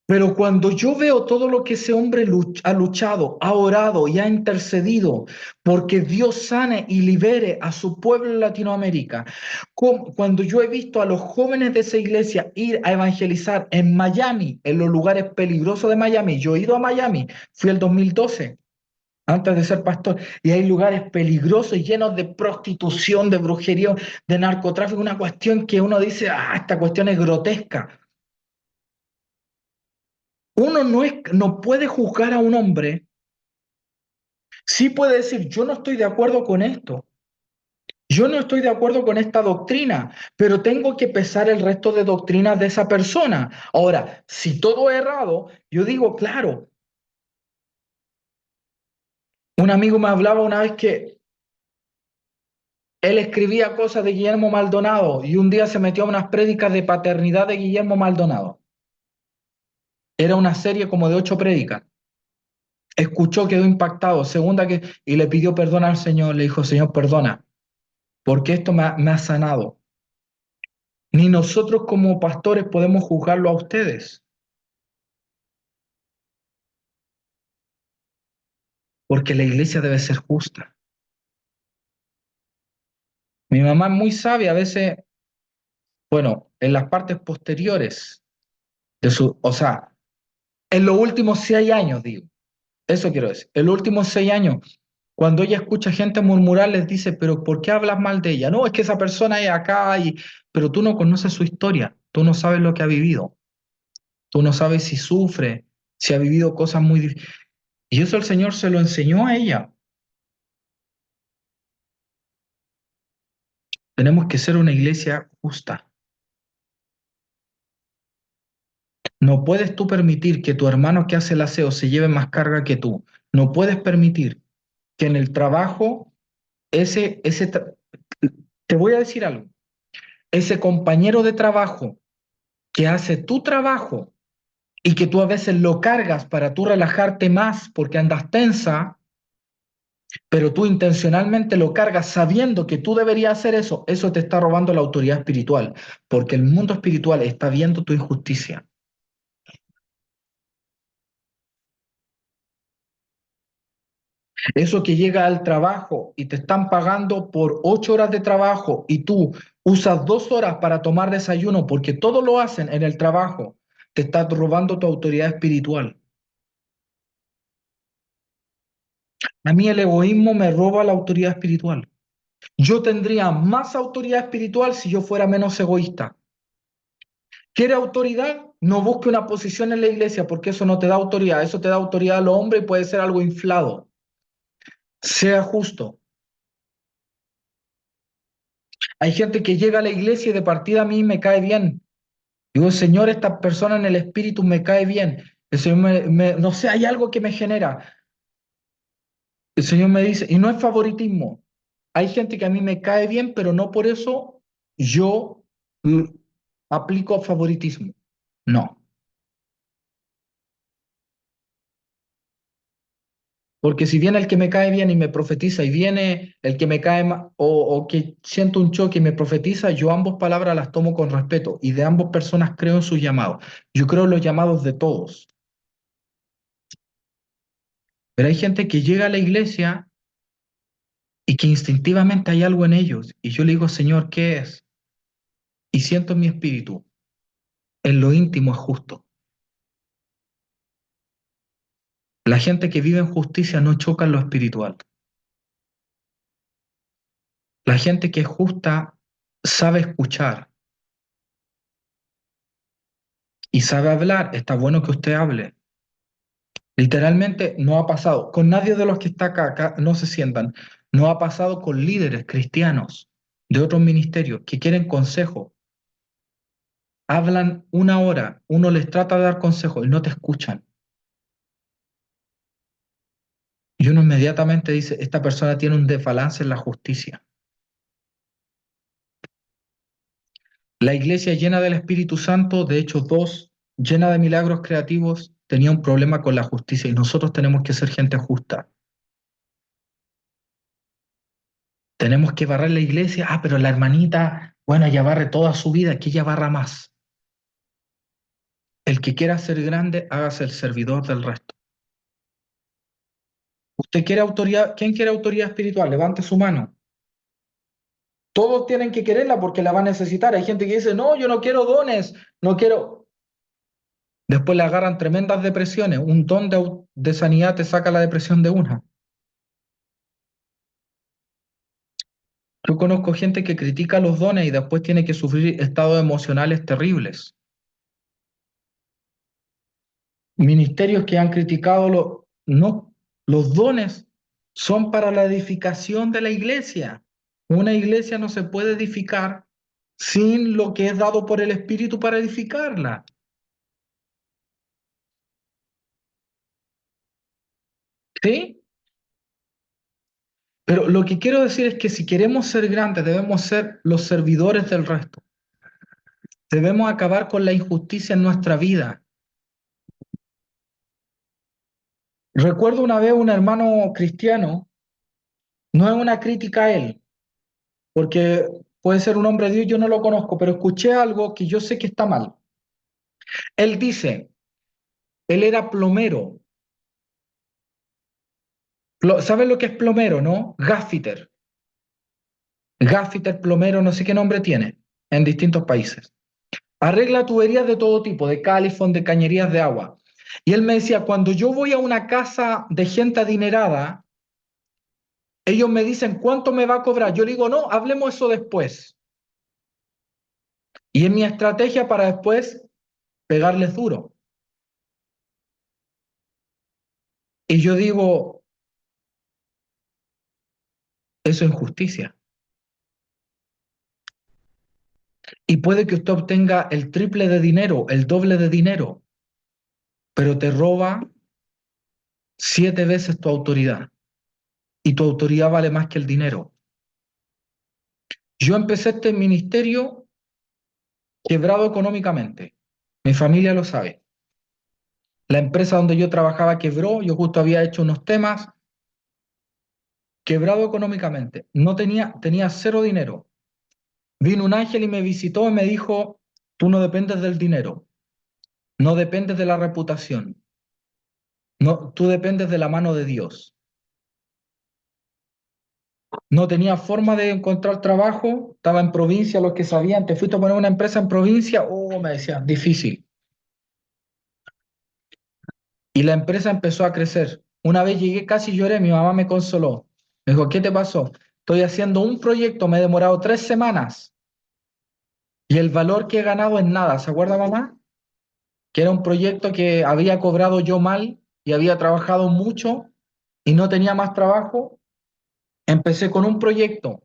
Pero cuando yo veo todo lo que ese hombre ha luchado, ha orado y ha intercedido porque Dios sane y libere a su pueblo en Latinoamérica, cuando yo he visto a los jóvenes de esa iglesia ir a evangelizar en Miami, en los lugares peligrosos de Miami, yo he ido a Miami, fui el 2012 antes de ser pastor, y hay lugares peligrosos llenos de prostitución, de brujería, de narcotráfico, una cuestión que uno dice, esta cuestión es grotesca. Uno no puede juzgar a un hombre, sí puede decir, yo no estoy de acuerdo con esto, yo no estoy de acuerdo con esta doctrina, pero tengo que pesar el resto de doctrinas de esa persona. Ahora, si todo es errado, yo digo, claro, un amigo me hablaba una vez que él escribía cosas de Guillermo Maldonado y un día se metió a unas prédicas de paternidad de Guillermo Maldonado. Era una serie como de 8 prédicas. Escuchó, quedó impactado. Segunda que, y le pidió perdón al Señor. Le dijo, Señor, perdona, porque esto me ha sanado. Ni nosotros como pastores podemos juzgarlo a ustedes, porque la iglesia debe ser justa. Mi mamá es muy sabia, a veces, bueno, en las partes posteriores de su, o sea, en los últimos 6 años, digo, eso quiero decir, en los últimos 6 años, cuando ella escucha gente murmurar, les dice, pero ¿por qué hablas mal de ella? No, es que esa persona es acá, pero tú no conoces su historia, tú no sabes lo que ha vivido, tú no sabes si sufre, si ha vivido cosas muy difíciles. Y eso el Señor se lo enseñó a ella. Tenemos que ser una iglesia justa. No puedes tú permitir que tu hermano que hace el aseo se lleve más carga que tú. No puedes permitir que en el trabajo te voy a decir algo, ese compañero de trabajo que hace tu trabajo y que tú a veces lo cargas para tú relajarte más porque andas tensa, pero tú intencionalmente lo cargas sabiendo que tú deberías hacer eso, eso te está robando la autoridad espiritual, porque el mundo espiritual está viendo tu injusticia. Eso que llega al trabajo y te están pagando por 8 horas de trabajo y tú usas 2 horas para tomar desayuno porque todo lo hacen en el trabajo, te estás robando tu autoridad espiritual. A mí el egoísmo me roba la autoridad espiritual. Yo tendría más autoridad espiritual si yo fuera menos egoísta. ¿Quiere autoridad? No busque una posición en la iglesia porque eso no te da autoridad. Eso te da autoridad a los hombres y puede ser algo inflado. Sea justo. Hay gente que llega a la iglesia y de partida a mí me cae bien. Digo, Señor, esta persona en el espíritu me cae bien. El Señor no sé, hay algo que me genera. El Señor me dice, y no es favoritismo. Hay gente que a mí me cae bien, pero no por eso yo mm, aplico favoritismo. No. Porque si viene el que me cae bien y me profetiza y viene el que me cae mal o que siento un choque y me profetiza, yo ambas palabras las tomo con respeto y de ambas personas creo en sus llamados. Yo creo en los llamados de todos. Pero hay gente que llega a la iglesia y que instintivamente hay algo en ellos. Y yo le digo, Señor, ¿qué es? Y siento en mi espíritu, en lo íntimo es justo. La gente que vive en justicia no choca en lo espiritual. La gente que es justa sabe escuchar y sabe hablar. Está bueno que usted hable. Literalmente no ha pasado. Con nadie de los que está acá, no se sientan. No ha pasado con líderes cristianos de otros ministerios que quieren consejo. Hablan una hora, uno les trata de dar consejo y no te escuchan. Y uno inmediatamente dice, esta persona tiene un desbalance en la justicia. La iglesia llena del Espíritu Santo, de hecho 2, llena de milagros creativos, tenía un problema con la justicia y nosotros tenemos que ser gente justa. Tenemos que barrer la iglesia. Ah, pero la hermanita, bueno, ella barre toda su vida, que ella barra más. El que quiera ser grande, hágase el servidor del resto. ¿Usted quiere autoridad? ¿Quién quiere autoridad espiritual? Levante su mano. Todos tienen que quererla porque la va a necesitar. Hay gente que dice, no, yo no quiero dones, no quiero. Después le agarran tremendas depresiones. Un don de sanidad te saca la depresión de una. Yo conozco gente que critica los dones y después tiene que sufrir estados emocionales terribles. Ministerios que han criticado no, los dones son para la edificación de la iglesia. Una iglesia no se puede edificar sin lo que es dado por el Espíritu para edificarla. ¿Sí? Pero lo que quiero decir es que si queremos ser grandes, debemos ser los servidores del resto. Debemos acabar con la injusticia en nuestra vida. Recuerdo una vez un hermano cristiano, no es una crítica a él, porque puede ser un hombre de Dios, yo no lo conozco, pero escuché algo que yo sé que está mal. Él dice, él era plomero. ¿Saben lo que es plomero, no? Gaffiter. Gaffiter, plomero, no sé qué nombre tiene en distintos países. Arregla tuberías de todo tipo, de califón, de cañerías de agua. Y él me decía, cuando yo voy a una casa de gente adinerada, ellos me dicen, ¿cuánto me va a cobrar? Yo le digo, no, hablemos eso después. Y es mi estrategia para después pegarles duro. Y yo digo, eso es injusticia. Y puede que usted obtenga el triple de dinero, el doble de dinero, pero te roba 7 veces tu autoridad. Y tu autoridad vale más que el dinero. Yo empecé este ministerio quebrado económicamente. Mi familia lo sabe. La empresa donde yo trabajaba quebró, yo justo había hecho unos temas, quebrado económicamente. No tenía cero dinero. Vino un ángel y me visitó y me dijo, tú no dependes del dinero, no dependes de la reputación, no, tú dependes de la mano de Dios. No tenía forma de encontrar trabajo, estaba en provincia, los que sabían, te fuiste a poner una empresa en provincia, me decían, difícil. Y la empresa empezó a crecer. Una vez llegué, casi lloré, mi mamá me consoló. Me dijo, ¿qué te pasó? Estoy haciendo un proyecto, me he demorado 3 semanas y el valor que he ganado es nada. ¿Se acuerda, mamá? Que era un proyecto que había cobrado yo mal y había trabajado mucho y no tenía más trabajo. Empecé con un proyecto.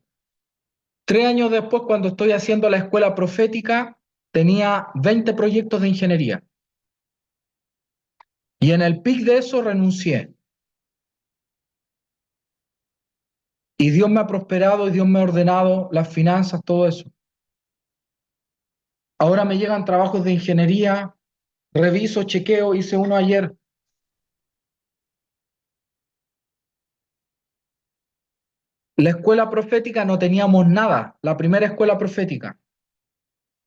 3 años después, cuando estoy haciendo la escuela profética, tenía 20 proyectos de ingeniería. Y en el pic de eso renuncié. Y Dios me ha prosperado y Dios me ha ordenado las finanzas, todo eso. Ahora me llegan trabajos de ingeniería, reviso, chequeo, hice uno ayer. La escuela profética no teníamos nada, la primera escuela profética.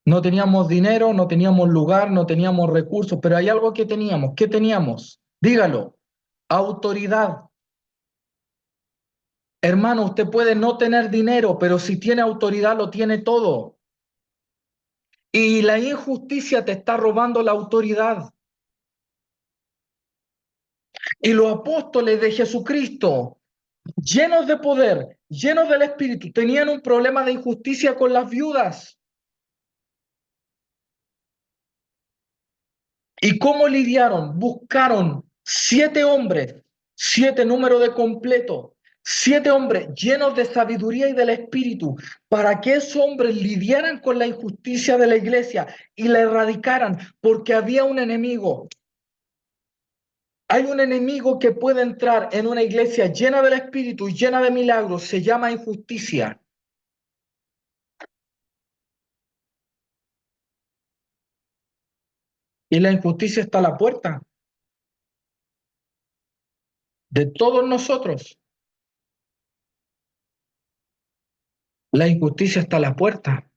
No teníamos dinero, no teníamos lugar, no teníamos recursos, pero hay algo que teníamos. ¿Qué teníamos? Dígalo. Autoridad. Hermano, usted puede no tener dinero, pero si tiene autoridad lo tiene todo. Y la injusticia te está robando la autoridad. Y los apóstoles de Jesucristo, llenos de poder, llenos del Espíritu, tenían un problema de injusticia con las viudas. ¿Y cómo lidiaron? Buscaron 7 hombres, 7 números de completo, 7 hombres llenos de sabiduría y del Espíritu, para que esos hombres lidiaran con la injusticia de la iglesia y la erradicaran, porque había un enemigo. Hay un enemigo que puede entrar en una iglesia llena del Espíritu y llena de milagros, se llama injusticia. Y la injusticia está a la puerta de todos nosotros. La injusticia está a la puerta.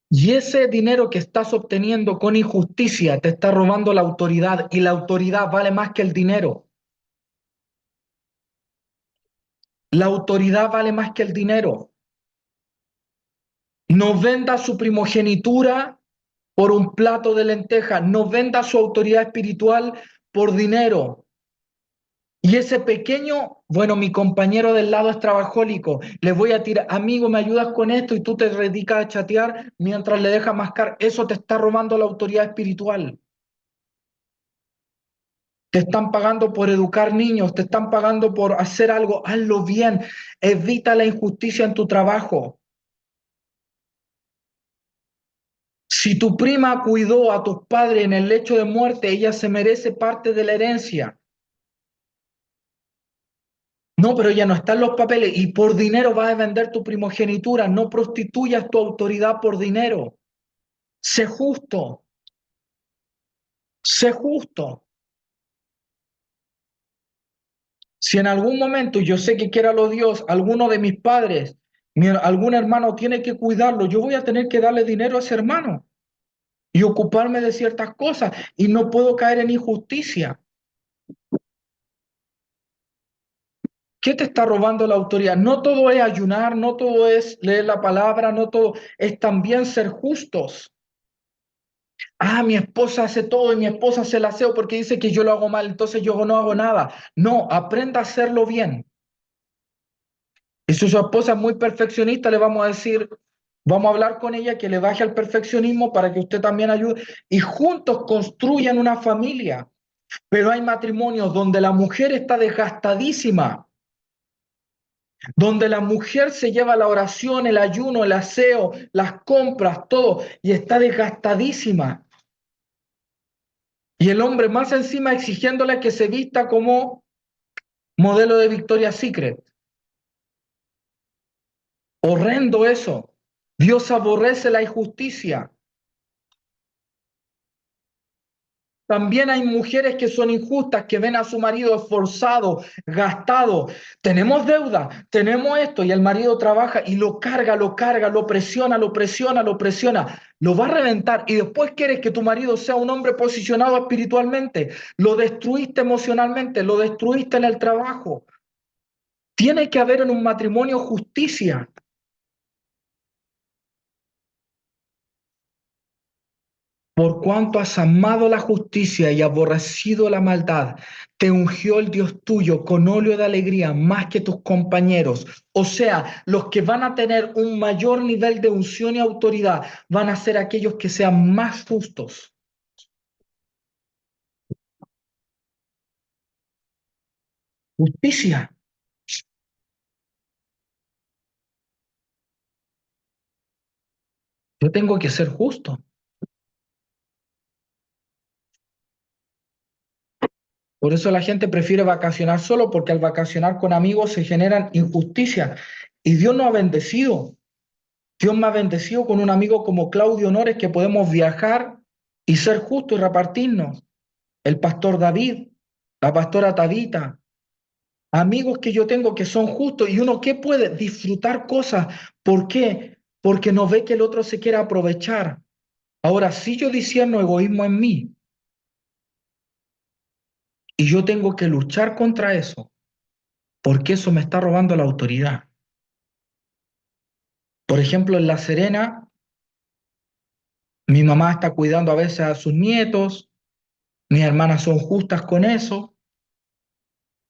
Y ese dinero que estás obteniendo con injusticia te está robando la autoridad y la autoridad vale más que el dinero. La autoridad vale más que el dinero. No venda su primogenitura por un plato de lentejas. No venda su autoridad espiritual por dinero. Y ese pequeño, bueno, mi compañero del lado es trabajólico, le voy a tirar, amigo, ¿me ayudas con esto? Y tú te dedicas a chatear mientras le dejas mascar. Eso te está robando la autoridad espiritual. Te están pagando por educar niños, te están pagando por hacer algo, hazlo bien. Evita la injusticia en tu trabajo. Si tu prima cuidó a tus padres en el lecho de muerte, ella se merece parte de la herencia. No, pero ella no está en los papeles y por dinero vas a vender tu primogenitura. No prostituyas tu autoridad por dinero. Sé justo, sé justo. Si en algún momento yo sé que quiera lo Dios, alguno de mis padres, algún hermano tiene que cuidarlo, yo voy a tener que darle dinero a ese hermano y ocuparme de ciertas cosas y no puedo caer en injusticia. ¿Qué te está robando la autoridad? No todo es ayunar, no todo es leer la palabra, no todo es también ser justos. Ah, mi esposa hace todo y mi esposa hace el aseo porque dice que yo lo hago mal, entonces yo no hago nada. No, aprenda a hacerlo bien. Y si su esposa es muy perfeccionista, le vamos a decir, vamos a hablar con ella que le baje al perfeccionismo para que usted también ayude y juntos construyan una familia. Pero hay matrimonios donde la mujer está desgastadísima, donde la mujer se lleva la oración, el ayuno, el aseo, las compras, todo, y está desgastadísima. Y el hombre más encima exigiéndole que se vista como modelo de Victoria's Secret. Horrendo eso. Dios aborrece la injusticia. También hay mujeres que son injustas, que ven a su marido esforzado, gastado. Tenemos deuda, tenemos esto, y el marido trabaja y lo carga, lo presiona, lo presiona, lo presiona. Lo va a reventar y después quieres que tu marido sea un hombre posicionado espiritualmente. Lo destruiste emocionalmente, lo destruiste en el trabajo. Tiene que haber en un matrimonio justicia. Por cuanto has amado la justicia y aborrecido la maldad, te ungió el Dios tuyo con óleo de alegría más que tus compañeros. O sea, los que van a tener un mayor nivel de unción y autoridad van a ser aquellos que sean más justos. Justicia. Yo tengo que ser justo. Por eso la gente prefiere vacacionar solo, porque al vacacionar con amigos se generan injusticias. Y Dios nos ha bendecido. Dios me ha bendecido con un amigo como Claudio Honores que podemos viajar y ser justos y repartirnos. El pastor David, la pastora Tabita, amigos que yo tengo que son justos y uno que puede disfrutar cosas. ¿Por qué? Porque no ve que el otro se quiere aprovechar. Ahora, si yo disierno egoísmo en mí y yo tengo que luchar contra eso, porque eso me está robando la autoridad. Por ejemplo, en La Serena, mi mamá está cuidando a veces a sus nietos, mis hermanas son justas con eso,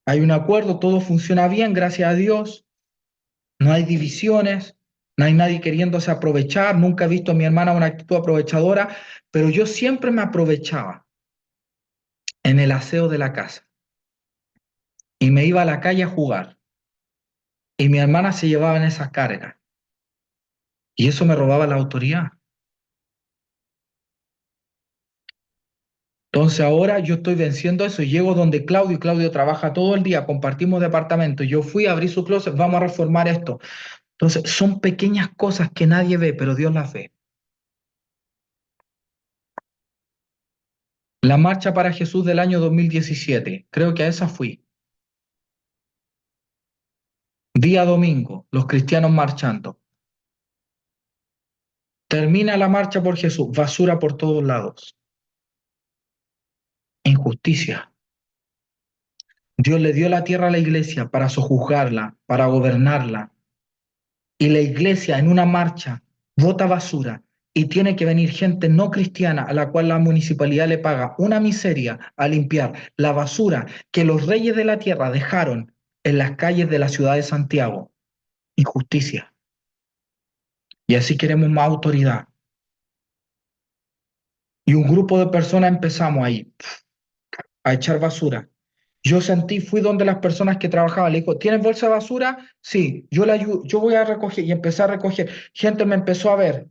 hay un acuerdo, todo funciona bien, gracias a Dios, no hay divisiones, no hay nadie queriéndose aprovechar, nunca he visto a mi hermana una actitud aprovechadora, pero yo siempre me aprovechaba en el aseo de la casa y me iba a la calle a jugar y mi hermana se llevaba en esas cargas y eso me robaba la autoridad. Entonces ahora yo estoy venciendo eso y llego donde Claudio y Claudio trabaja todo el día, compartimos departamento, yo fui a abrir su closet, vamos a reformar esto. Entonces son pequeñas cosas que nadie ve, pero Dios las ve. La marcha para Jesús del año 2017. Creo que a esa fui. Día domingo, los cristianos marchando. Termina la marcha por Jesús, basura por todos lados. Injusticia. Dios le dio la tierra a la iglesia para sojuzgarla, para gobernarla. Y la iglesia en una marcha bota basura y tiene que venir gente no cristiana a la cual la municipalidad le paga una miseria a limpiar la basura que los reyes de la tierra dejaron en las calles de la ciudad de Santiago. Injusticia. Y así queremos más autoridad. Y un grupo de personas empezamos ahí a echar basura. Yo sentí, fui donde las personas que trabajaban, le dijo, ¿tienes bolsa de basura? Sí, yo la ayudo, yo voy a recoger y empecé a recoger. Gente me empezó a ver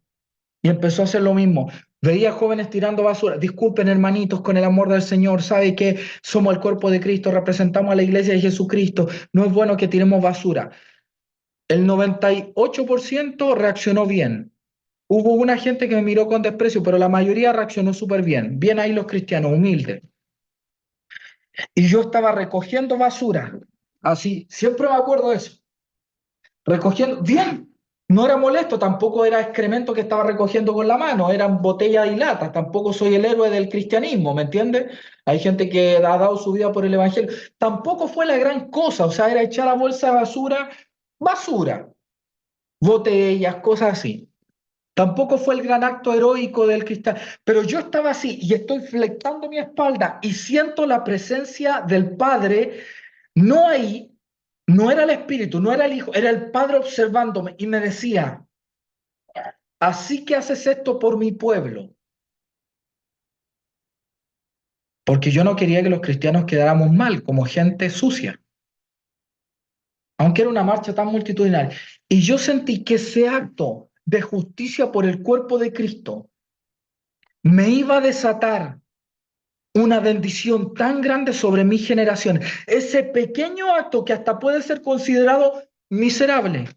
y empezó a hacer lo mismo. Veía jóvenes tirando basura. Disculpen, hermanitos, con el amor del Señor, sabe que somos el cuerpo de Cristo, representamos a la iglesia de Jesucristo. No es bueno que tiremos basura. El 98% reaccionó bien. Hubo una gente que me miró con desprecio, pero la mayoría reaccionó súper bien. Bien ahí los cristianos, humildes. Y yo estaba recogiendo basura. Así, siempre me acuerdo de eso. Recogiendo, bien. No era molesto, tampoco era excremento que estaba recogiendo con la mano, eran botellas y latas, tampoco soy el héroe del cristianismo, ¿me entiendes? Hay gente que ha dado su vida por el evangelio. Tampoco fue la gran cosa, o sea, era echar a bolsa de basura, basura, botellas, cosas así. Tampoco fue el gran acto heroico del cristiano, pero yo estaba así y estoy flectando mi espalda y siento la presencia del Padre, no ahí, no era el Espíritu, no era el Hijo, era el Padre observándome y me decía, así que haces esto por mi pueblo, porque yo no quería que los cristianos quedáramos mal, como gente sucia, aunque era una marcha tan multitudinaria. Y yo sentí que ese acto de justicia por el cuerpo de Cristo me iba a desatar una bendición tan grande sobre mi generación. Ese pequeño acto que hasta puede ser considerado miserable,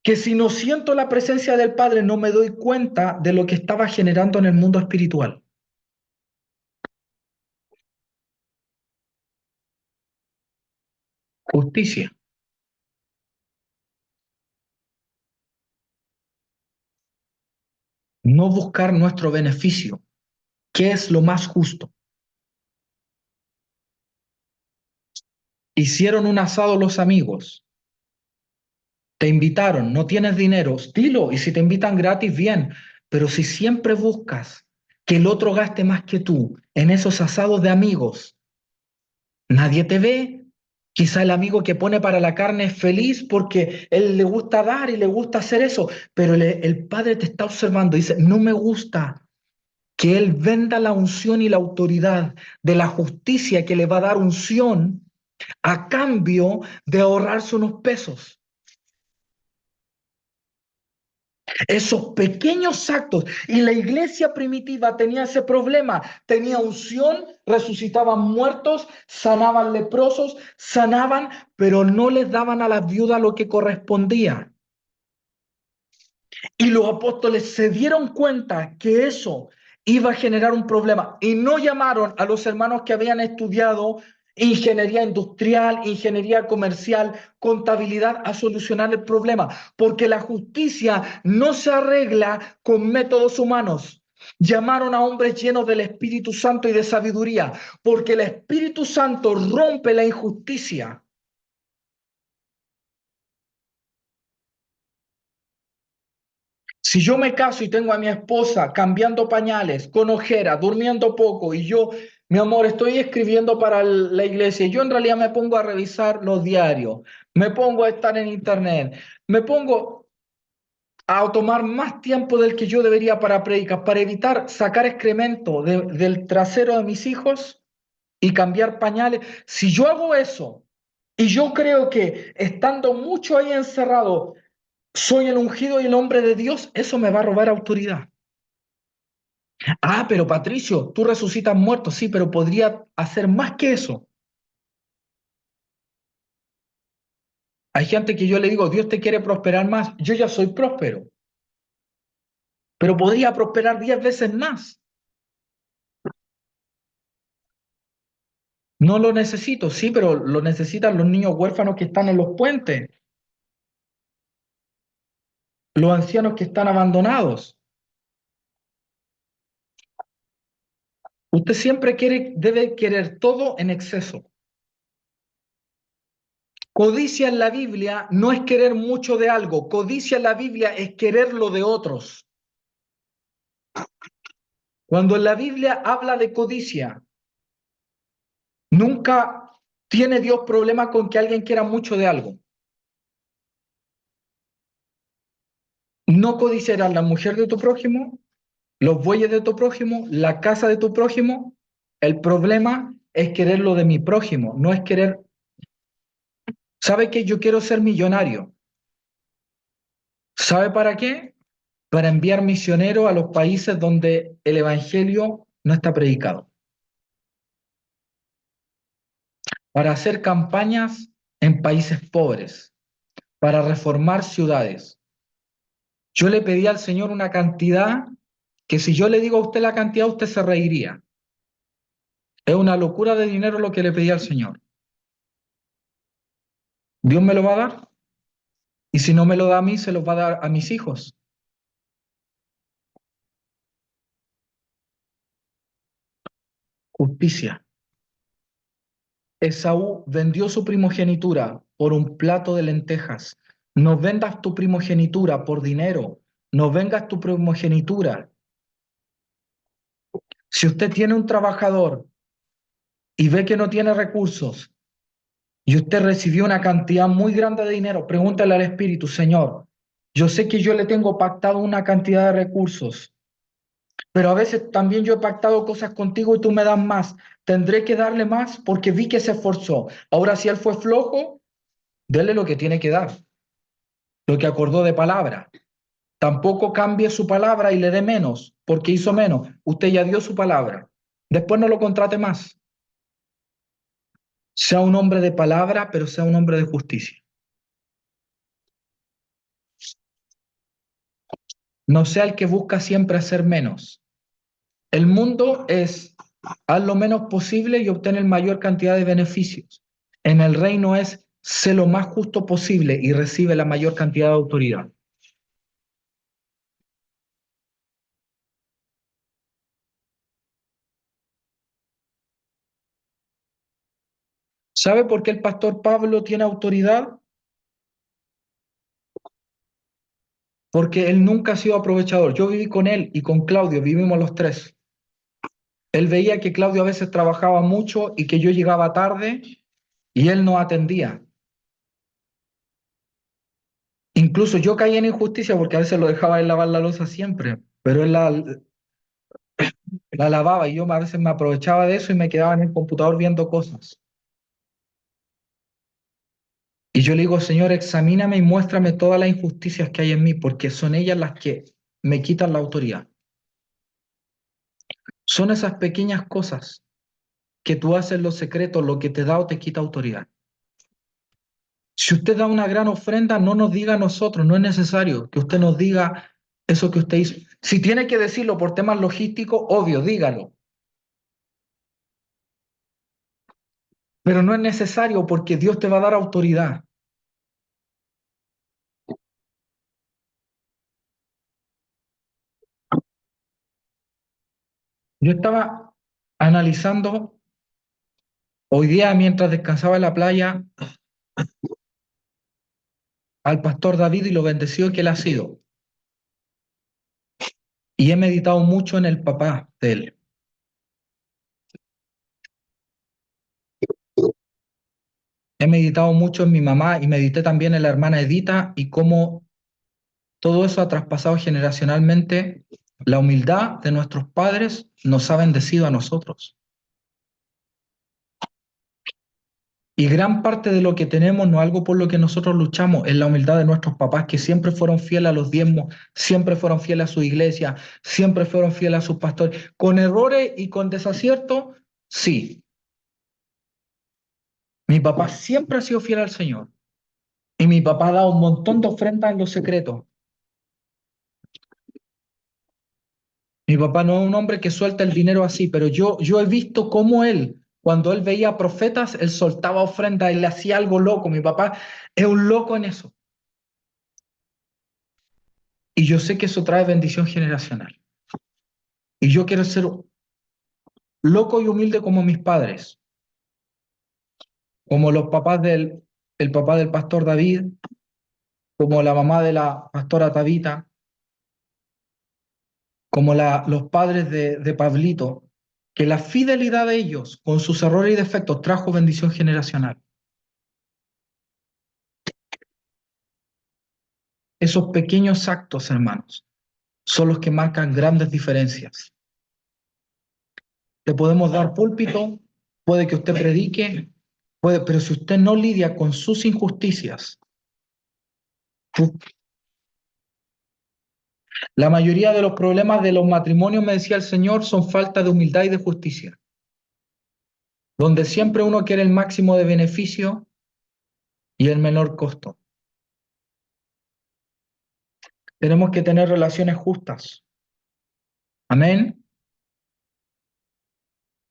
que si no siento la presencia del Padre no me doy cuenta de lo que estaba generando en el mundo espiritual. Justicia, no buscar nuestro beneficio, que es lo más justo. Hicieron un asado los amigos, te invitaron, no tienes dinero, dilo, y si te invitan gratis, bien, pero si siempre buscas que el otro gaste más que tú en esos asados de amigos, nadie te ve. Quizá el amigo que pone para la carne es feliz porque él le gusta dar y le gusta hacer eso, pero el Padre te está observando y dice, no me gusta que él venda la unción y la autoridad de la justicia que le va a dar unción a cambio de ahorrarse unos pesos. Esos pequeños actos. Y la iglesia primitiva tenía ese problema. Tenía unción, resucitaban muertos, sanaban leprosos, sanaban, pero no les daban a las viudas lo que correspondía. Y los apóstoles se dieron cuenta que eso iba a generar un problema y no llamaron a los hermanos que habían estudiado ingeniería industrial, ingeniería comercial, contabilidad a solucionar el problema, porque la justicia no se arregla con métodos humanos. Llamaron a hombres llenos del Espíritu Santo y de sabiduría, porque el Espíritu Santo rompe la injusticia. Si yo me caso y tengo a mi esposa cambiando pañales, con ojeras, durmiendo poco, y yo, mi amor, estoy escribiendo para la iglesia, y yo en realidad me pongo a revisar los diarios, me pongo a estar en internet, me pongo a tomar más tiempo del que yo debería para predicas, para evitar sacar excremento del trasero de mis hijos y cambiar pañales. Si yo hago eso, y yo creo que estando mucho ahí encerrado, soy el ungido y el hombre de Dios, eso me va a robar autoridad. Ah, pero Patricio, tú resucitas muertos, sí, pero podría hacer más que eso. Hay gente que yo le digo, Dios te quiere prosperar más, yo ya soy próspero, pero podría prosperar 10 veces más. No lo necesito, sí, pero lo necesitan los niños huérfanos que están en los puentes, los ancianos que están abandonados. Usted siempre debe querer todo en exceso. Codicia en la Biblia no es querer mucho de algo, codicia en la Biblia es querer lo de otros. Cuando en la Biblia habla de codicia, nunca tiene Dios problema con que alguien quiera mucho de algo. No codiciarás la mujer de tu prójimo, los bueyes de tu prójimo, la casa de tu prójimo. El problema es querer lo de mi prójimo, no es querer. ¿Sabe que yo quiero ser millonario? ¿Sabe para qué? Para enviar misioneros a los países donde el evangelio no está predicado, para hacer campañas en países pobres, para reformar ciudades. Yo le pedí al Señor una cantidad que si yo le digo a usted la cantidad, usted se reiría. Es una locura de dinero lo que le pedí al Señor. ¿Dios me lo va a dar? Y si no me lo da a mí, se lo va a dar a mis hijos. Justicia. Esaú vendió su primogenitura por un plato de lentejas. No vendas tu primogenitura por dinero. No vendas tu primogenitura. Si usted tiene un trabajador y ve que no tiene recursos y usted recibió una cantidad muy grande de dinero, pregúntale al Espíritu, Señor, yo sé que yo le tengo pactado una cantidad de recursos, pero a veces también yo he pactado cosas contigo y tú me das más. Tendré que darle más porque vi que se esforzó. Ahora, si él fue flojo, dele lo que tiene que dar, lo que acordó de palabra. Tampoco cambie su palabra y le dé menos, porque hizo menos. Usted ya dio su palabra. Después no lo contrate más. Sea un hombre de palabra, pero sea un hombre de justicia. No sea el que busca siempre hacer menos. El mundo es haz lo menos posible y obtener mayor cantidad de beneficios. En el reino es sé lo más justo posible y recibe la mayor cantidad de autoridad. ¿Sabe por qué el pastor Pablo tiene autoridad? Porque él nunca ha sido aprovechador. Yo viví con él y con Claudio, vivimos los tres. Él veía que Claudio a veces trabajaba mucho y que yo llegaba tarde y él no atendía. Incluso yo caía en injusticia porque a veces lo dejaba él lavar la loza siempre, pero él la lavaba y yo a veces me aprovechaba de eso y me quedaba en el computador viendo cosas. Y yo le digo, Señor, examíname y muéstrame todas las injusticias que hay en mí, porque son ellas las que me quitan la autoridad. Son esas pequeñas cosas que tú haces en los secretos lo que te da o te quita autoridad. Si usted da una gran ofrenda, no nos diga a nosotros, no es necesario que usted nos diga eso que usted hizo. Si tiene que decirlo por temas logísticos, obvio, dígalo. Pero no es necesario porque Dios te va a dar autoridad. Yo estaba analizando hoy día mientras descansaba en la playa al pastor David y lo bendecido que él ha sido. Y he meditado mucho en el papá de él. He meditado mucho en mi mamá y medité también en la hermana Edita y cómo todo eso ha traspasado generacionalmente. La humildad de nuestros padres nos ha bendecido a nosotros. Y gran parte de lo que tenemos no es algo por lo que nosotros luchamos, es la humildad de nuestros papás que siempre fueron fieles a los diezmos, siempre fueron fieles a su iglesia, siempre fueron fieles a sus pastores. Con errores y con desaciertos, sí. Mi papá siempre ha sido fiel al Señor. Y mi papá ha dado un montón de ofrendas en los secretos. Mi papá no es un hombre que suelta el dinero así, pero yo he visto cómo él Cuando él veía profetas, él soltaba ofrenda, él hacía algo loco. Mi papá es un loco en eso. Y yo sé que eso trae bendición generacional. Y yo quiero ser loco y humilde como mis padres, como los papás el papá del pastor David, como la mamá de la pastora Tabita, como los padres de Pablito, que la fidelidad de ellos con sus errores y defectos trajo bendición generacional. Esos pequeños actos, hermanos, son los que marcan grandes diferencias. Le podemos dar púlpito, puede que usted predique, puede, pero si usted no lidia con sus injusticias, la mayoría de los problemas de los matrimonios, me decía el Señor, son falta de humildad y de justicia, donde siempre uno quiere el máximo de beneficio y el menor costo. Tenemos que tener relaciones justas. Amén.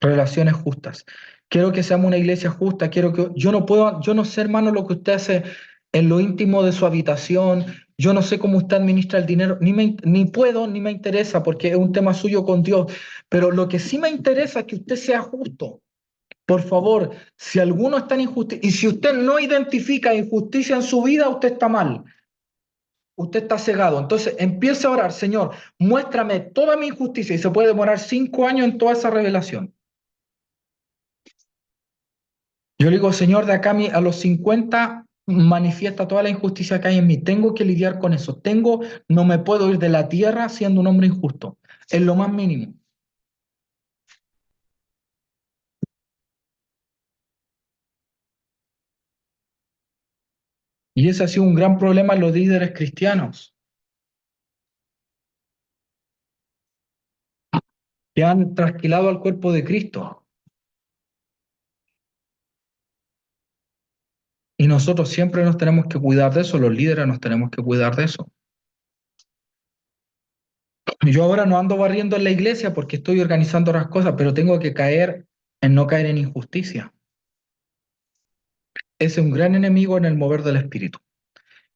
Relaciones justas. Quiero que seamos una iglesia justa. Quiero que yo no sé, hermano, lo que usted hace en lo íntimo de su habitación. Yo no sé cómo usted administra el dinero, ni puedo, ni me interesa, porque es un tema suyo con Dios. Pero lo que sí me interesa es que usted sea justo. Por favor, si alguno está en injusticia, y si usted no identifica injusticia en su vida, usted está mal. Usted está cegado. Entonces empiece a orar, Señor, muéstrame toda mi injusticia. Y se puede demorar 5 años en toda esa revelación. Yo le digo, Señor, de acá a los 50 manifiesta toda la injusticia que hay en mí. Tengo que lidiar con eso. No me puedo ir de la tierra siendo un hombre injusto. Es lo más mínimo. Y ese ha sido un gran problema en los líderes cristianos, que han trasquilado al cuerpo de Cristo. Y nosotros siempre nos tenemos que cuidar de eso, los líderes nos tenemos que cuidar de eso. Yo ahora no ando barriendo en la iglesia porque estoy organizando otras cosas, pero tengo que caer en no caer en injusticia. Ese es un gran enemigo en el mover del espíritu.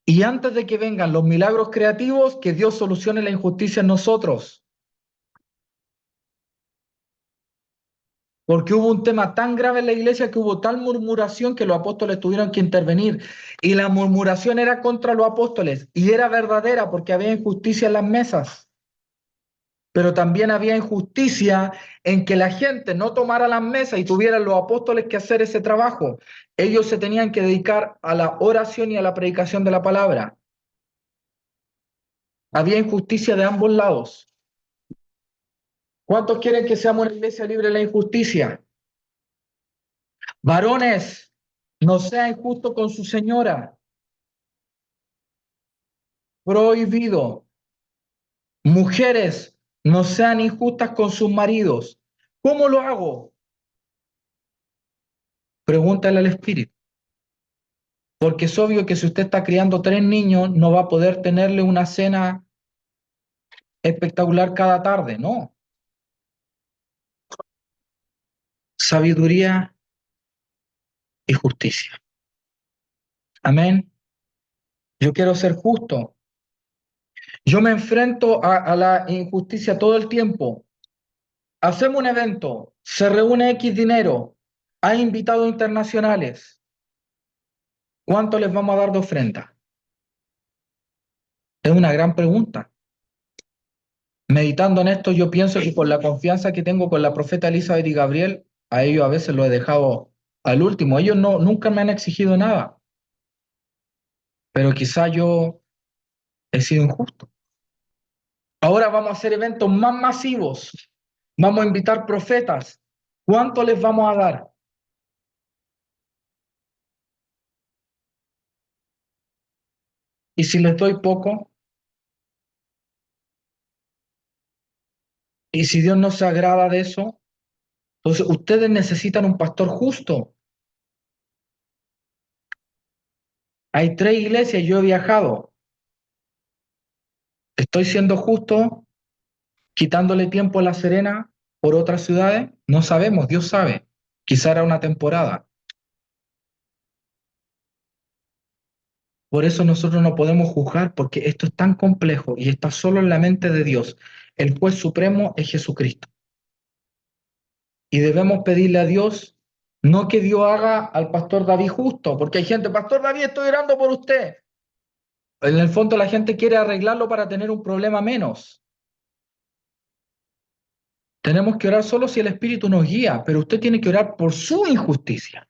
Y antes de que vengan los milagros creativos, que Dios solucione la injusticia en nosotros. Porque hubo un tema tan grave en la iglesia que hubo tal murmuración que los apóstoles tuvieron que intervenir. Y la murmuración era contra los apóstoles y era verdadera porque había injusticia en las mesas. Pero también había injusticia en que la gente no tomara las mesas y tuvieran los apóstoles que hacer ese trabajo. Ellos se tenían que dedicar a la oración y a la predicación de la palabra. Había injusticia de ambos lados. ¿Cuántos quieren que seamos una iglesia libre de la injusticia? Varones, no sea injusto con su señora. Prohibido. Mujeres, no sean injustas con sus maridos. ¿Cómo lo hago? Pregúntale al Espíritu. Porque es obvio que si usted está criando 3 niños, no va a poder tenerle una cena espectacular cada tarde, ¿no? Sabiduría y justicia. Amén. Yo quiero ser justo. Yo me enfrento a la injusticia todo el tiempo. Hacemos un evento, se reúne X dinero, hay invitados internacionales. ¿Cuánto les vamos a dar de ofrenda? Es una gran pregunta. Meditando en esto, yo pienso que por la confianza que tengo con la profeta Elizabeth y Gabriel, a ellos a veces lo he dejado al último. Ellos nunca me han exigido nada, pero quizá yo he sido injusto. Ahora vamos a hacer eventos más masivos. Vamos a invitar profetas. ¿Cuánto les vamos a dar? Y si les doy poco, y si Dios no se agrada de eso, entonces ustedes necesitan un pastor justo. Hay 3 iglesias, yo he viajado. ¿Estoy siendo justo quitándole tiempo a La Serena por otras ciudades? No sabemos, Dios sabe. Quizá era una temporada. Por eso nosotros no podemos juzgar, porque esto es tan complejo y está solo en la mente de Dios. El juez supremo es Jesucristo. Y debemos pedirle a Dios, no que Dios haga al pastor David justo, porque hay gente, pastor David, estoy orando por usted. En el fondo la gente quiere arreglarlo para tener un problema menos. Tenemos que orar solo si el Espíritu nos guía, pero usted tiene que orar por su injusticia.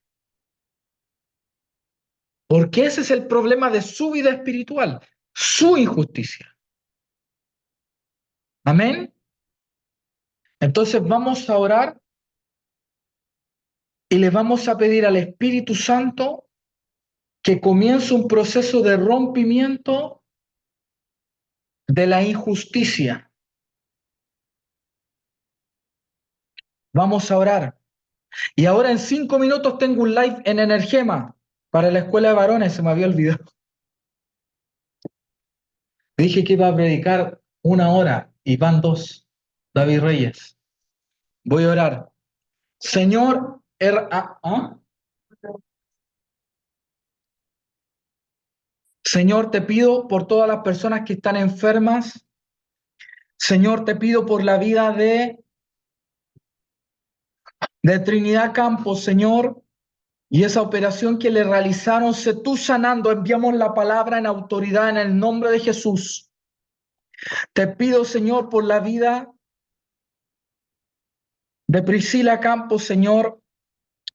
Porque ese es el problema de su vida espiritual, su injusticia. Amén. Entonces vamos a orar y le vamos a pedir al Espíritu Santo que comience un proceso de rompimiento de la injusticia. Vamos a orar. Y ahora en 5 minutos tengo un live en Energema para la escuela de varones, se me había olvidado. Dije que iba a predicar 1 hora y van 2. David Reyes. Voy a orar. Señor, Señor, te pido por todas las personas que están enfermas. Señor, te pido por la vida de Trinidad Campos, Señor, y esa operación que le realizaron, sé tú sanando. Enviamos la palabra en autoridad en el nombre de Jesús. Te pido, Señor, por la vida de Priscila Campos, Señor,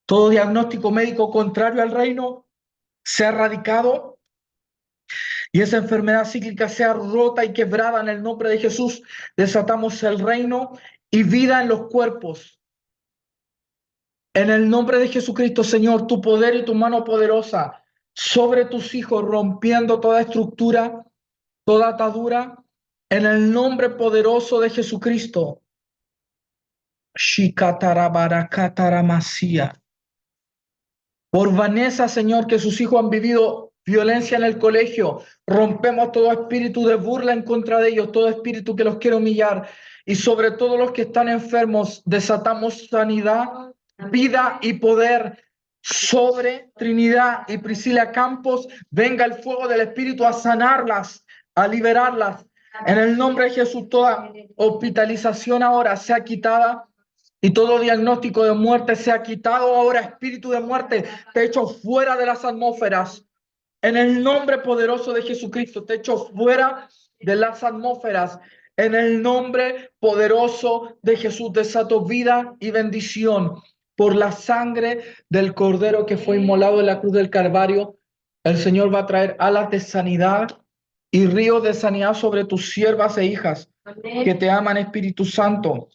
todo diagnóstico médico contrario al reino sea erradicado y esa enfermedad cíclica sea rota y quebrada en el nombre de Jesús. Desatamos el reino y vida en los cuerpos. En el nombre de Jesucristo, Señor, tu poder y tu mano poderosa sobre tus hijos, rompiendo toda estructura, toda atadura, en el nombre poderoso de Jesucristo. Shikatarabarakataramasía. Por Vanessa, Señor, que sus hijos han vivido violencia en el colegio. Rompemos todo espíritu de burla en contra de ellos, todo espíritu que los quiere humillar. Y sobre todo los que están enfermos, desatamos sanidad, vida y poder sobre Trinidad y Priscila Campos. Venga el fuego del Espíritu a sanarlas, a liberarlas. En el nombre de Jesús, toda hospitalización ahora sea quitada y todo diagnóstico de muerte sea quitado ahora. Espíritu de muerte, te echo fuera de las atmósferas. En el nombre poderoso de Jesucristo, te echo fuera de las atmósferas. En el nombre poderoso de Jesús, desato vida y bendición por la sangre del Cordero que fue inmolado en la cruz del Calvario. El Señor va a traer alas de sanidad y ríos de sanidad sobre tus siervas e hijas que te aman, Espíritu Santo,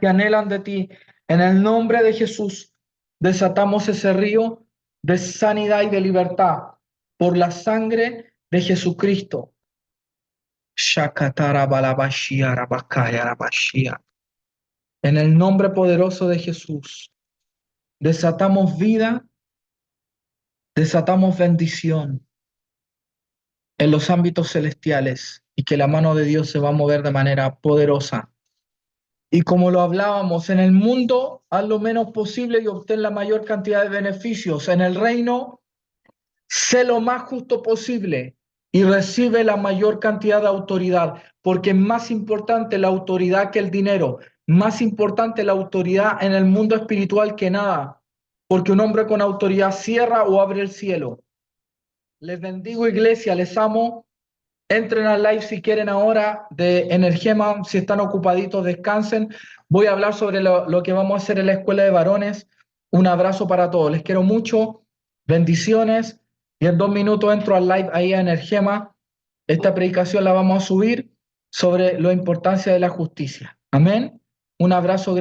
que anhelan de ti. En el nombre de Jesús, desatamos ese río de sanidad y de libertad por la sangre de Jesucristo. En el nombre poderoso de Jesús, desatamos vida, desatamos bendición en los ámbitos celestiales y que la mano de Dios se va a mover de manera poderosa. Y como lo hablábamos, en el mundo haz lo menos posible y obtén la mayor cantidad de beneficios. En el reino, sé lo más justo posible y recibe la mayor cantidad de autoridad, porque es más importante la autoridad que el dinero, más importante la autoridad en el mundo espiritual que nada, porque un hombre con autoridad cierra o abre el cielo. Les bendigo, iglesia, les amo. Entren al live si quieren ahora de Energema, si están ocupaditos, descansen. Voy a hablar sobre lo que vamos a hacer en la escuela de varones. Un abrazo para todos, les quiero mucho, bendiciones. Y en 2 minutos entro al live ahí a Energema. Esta predicación la vamos a subir sobre la importancia de la justicia. Amén. Un abrazo grande.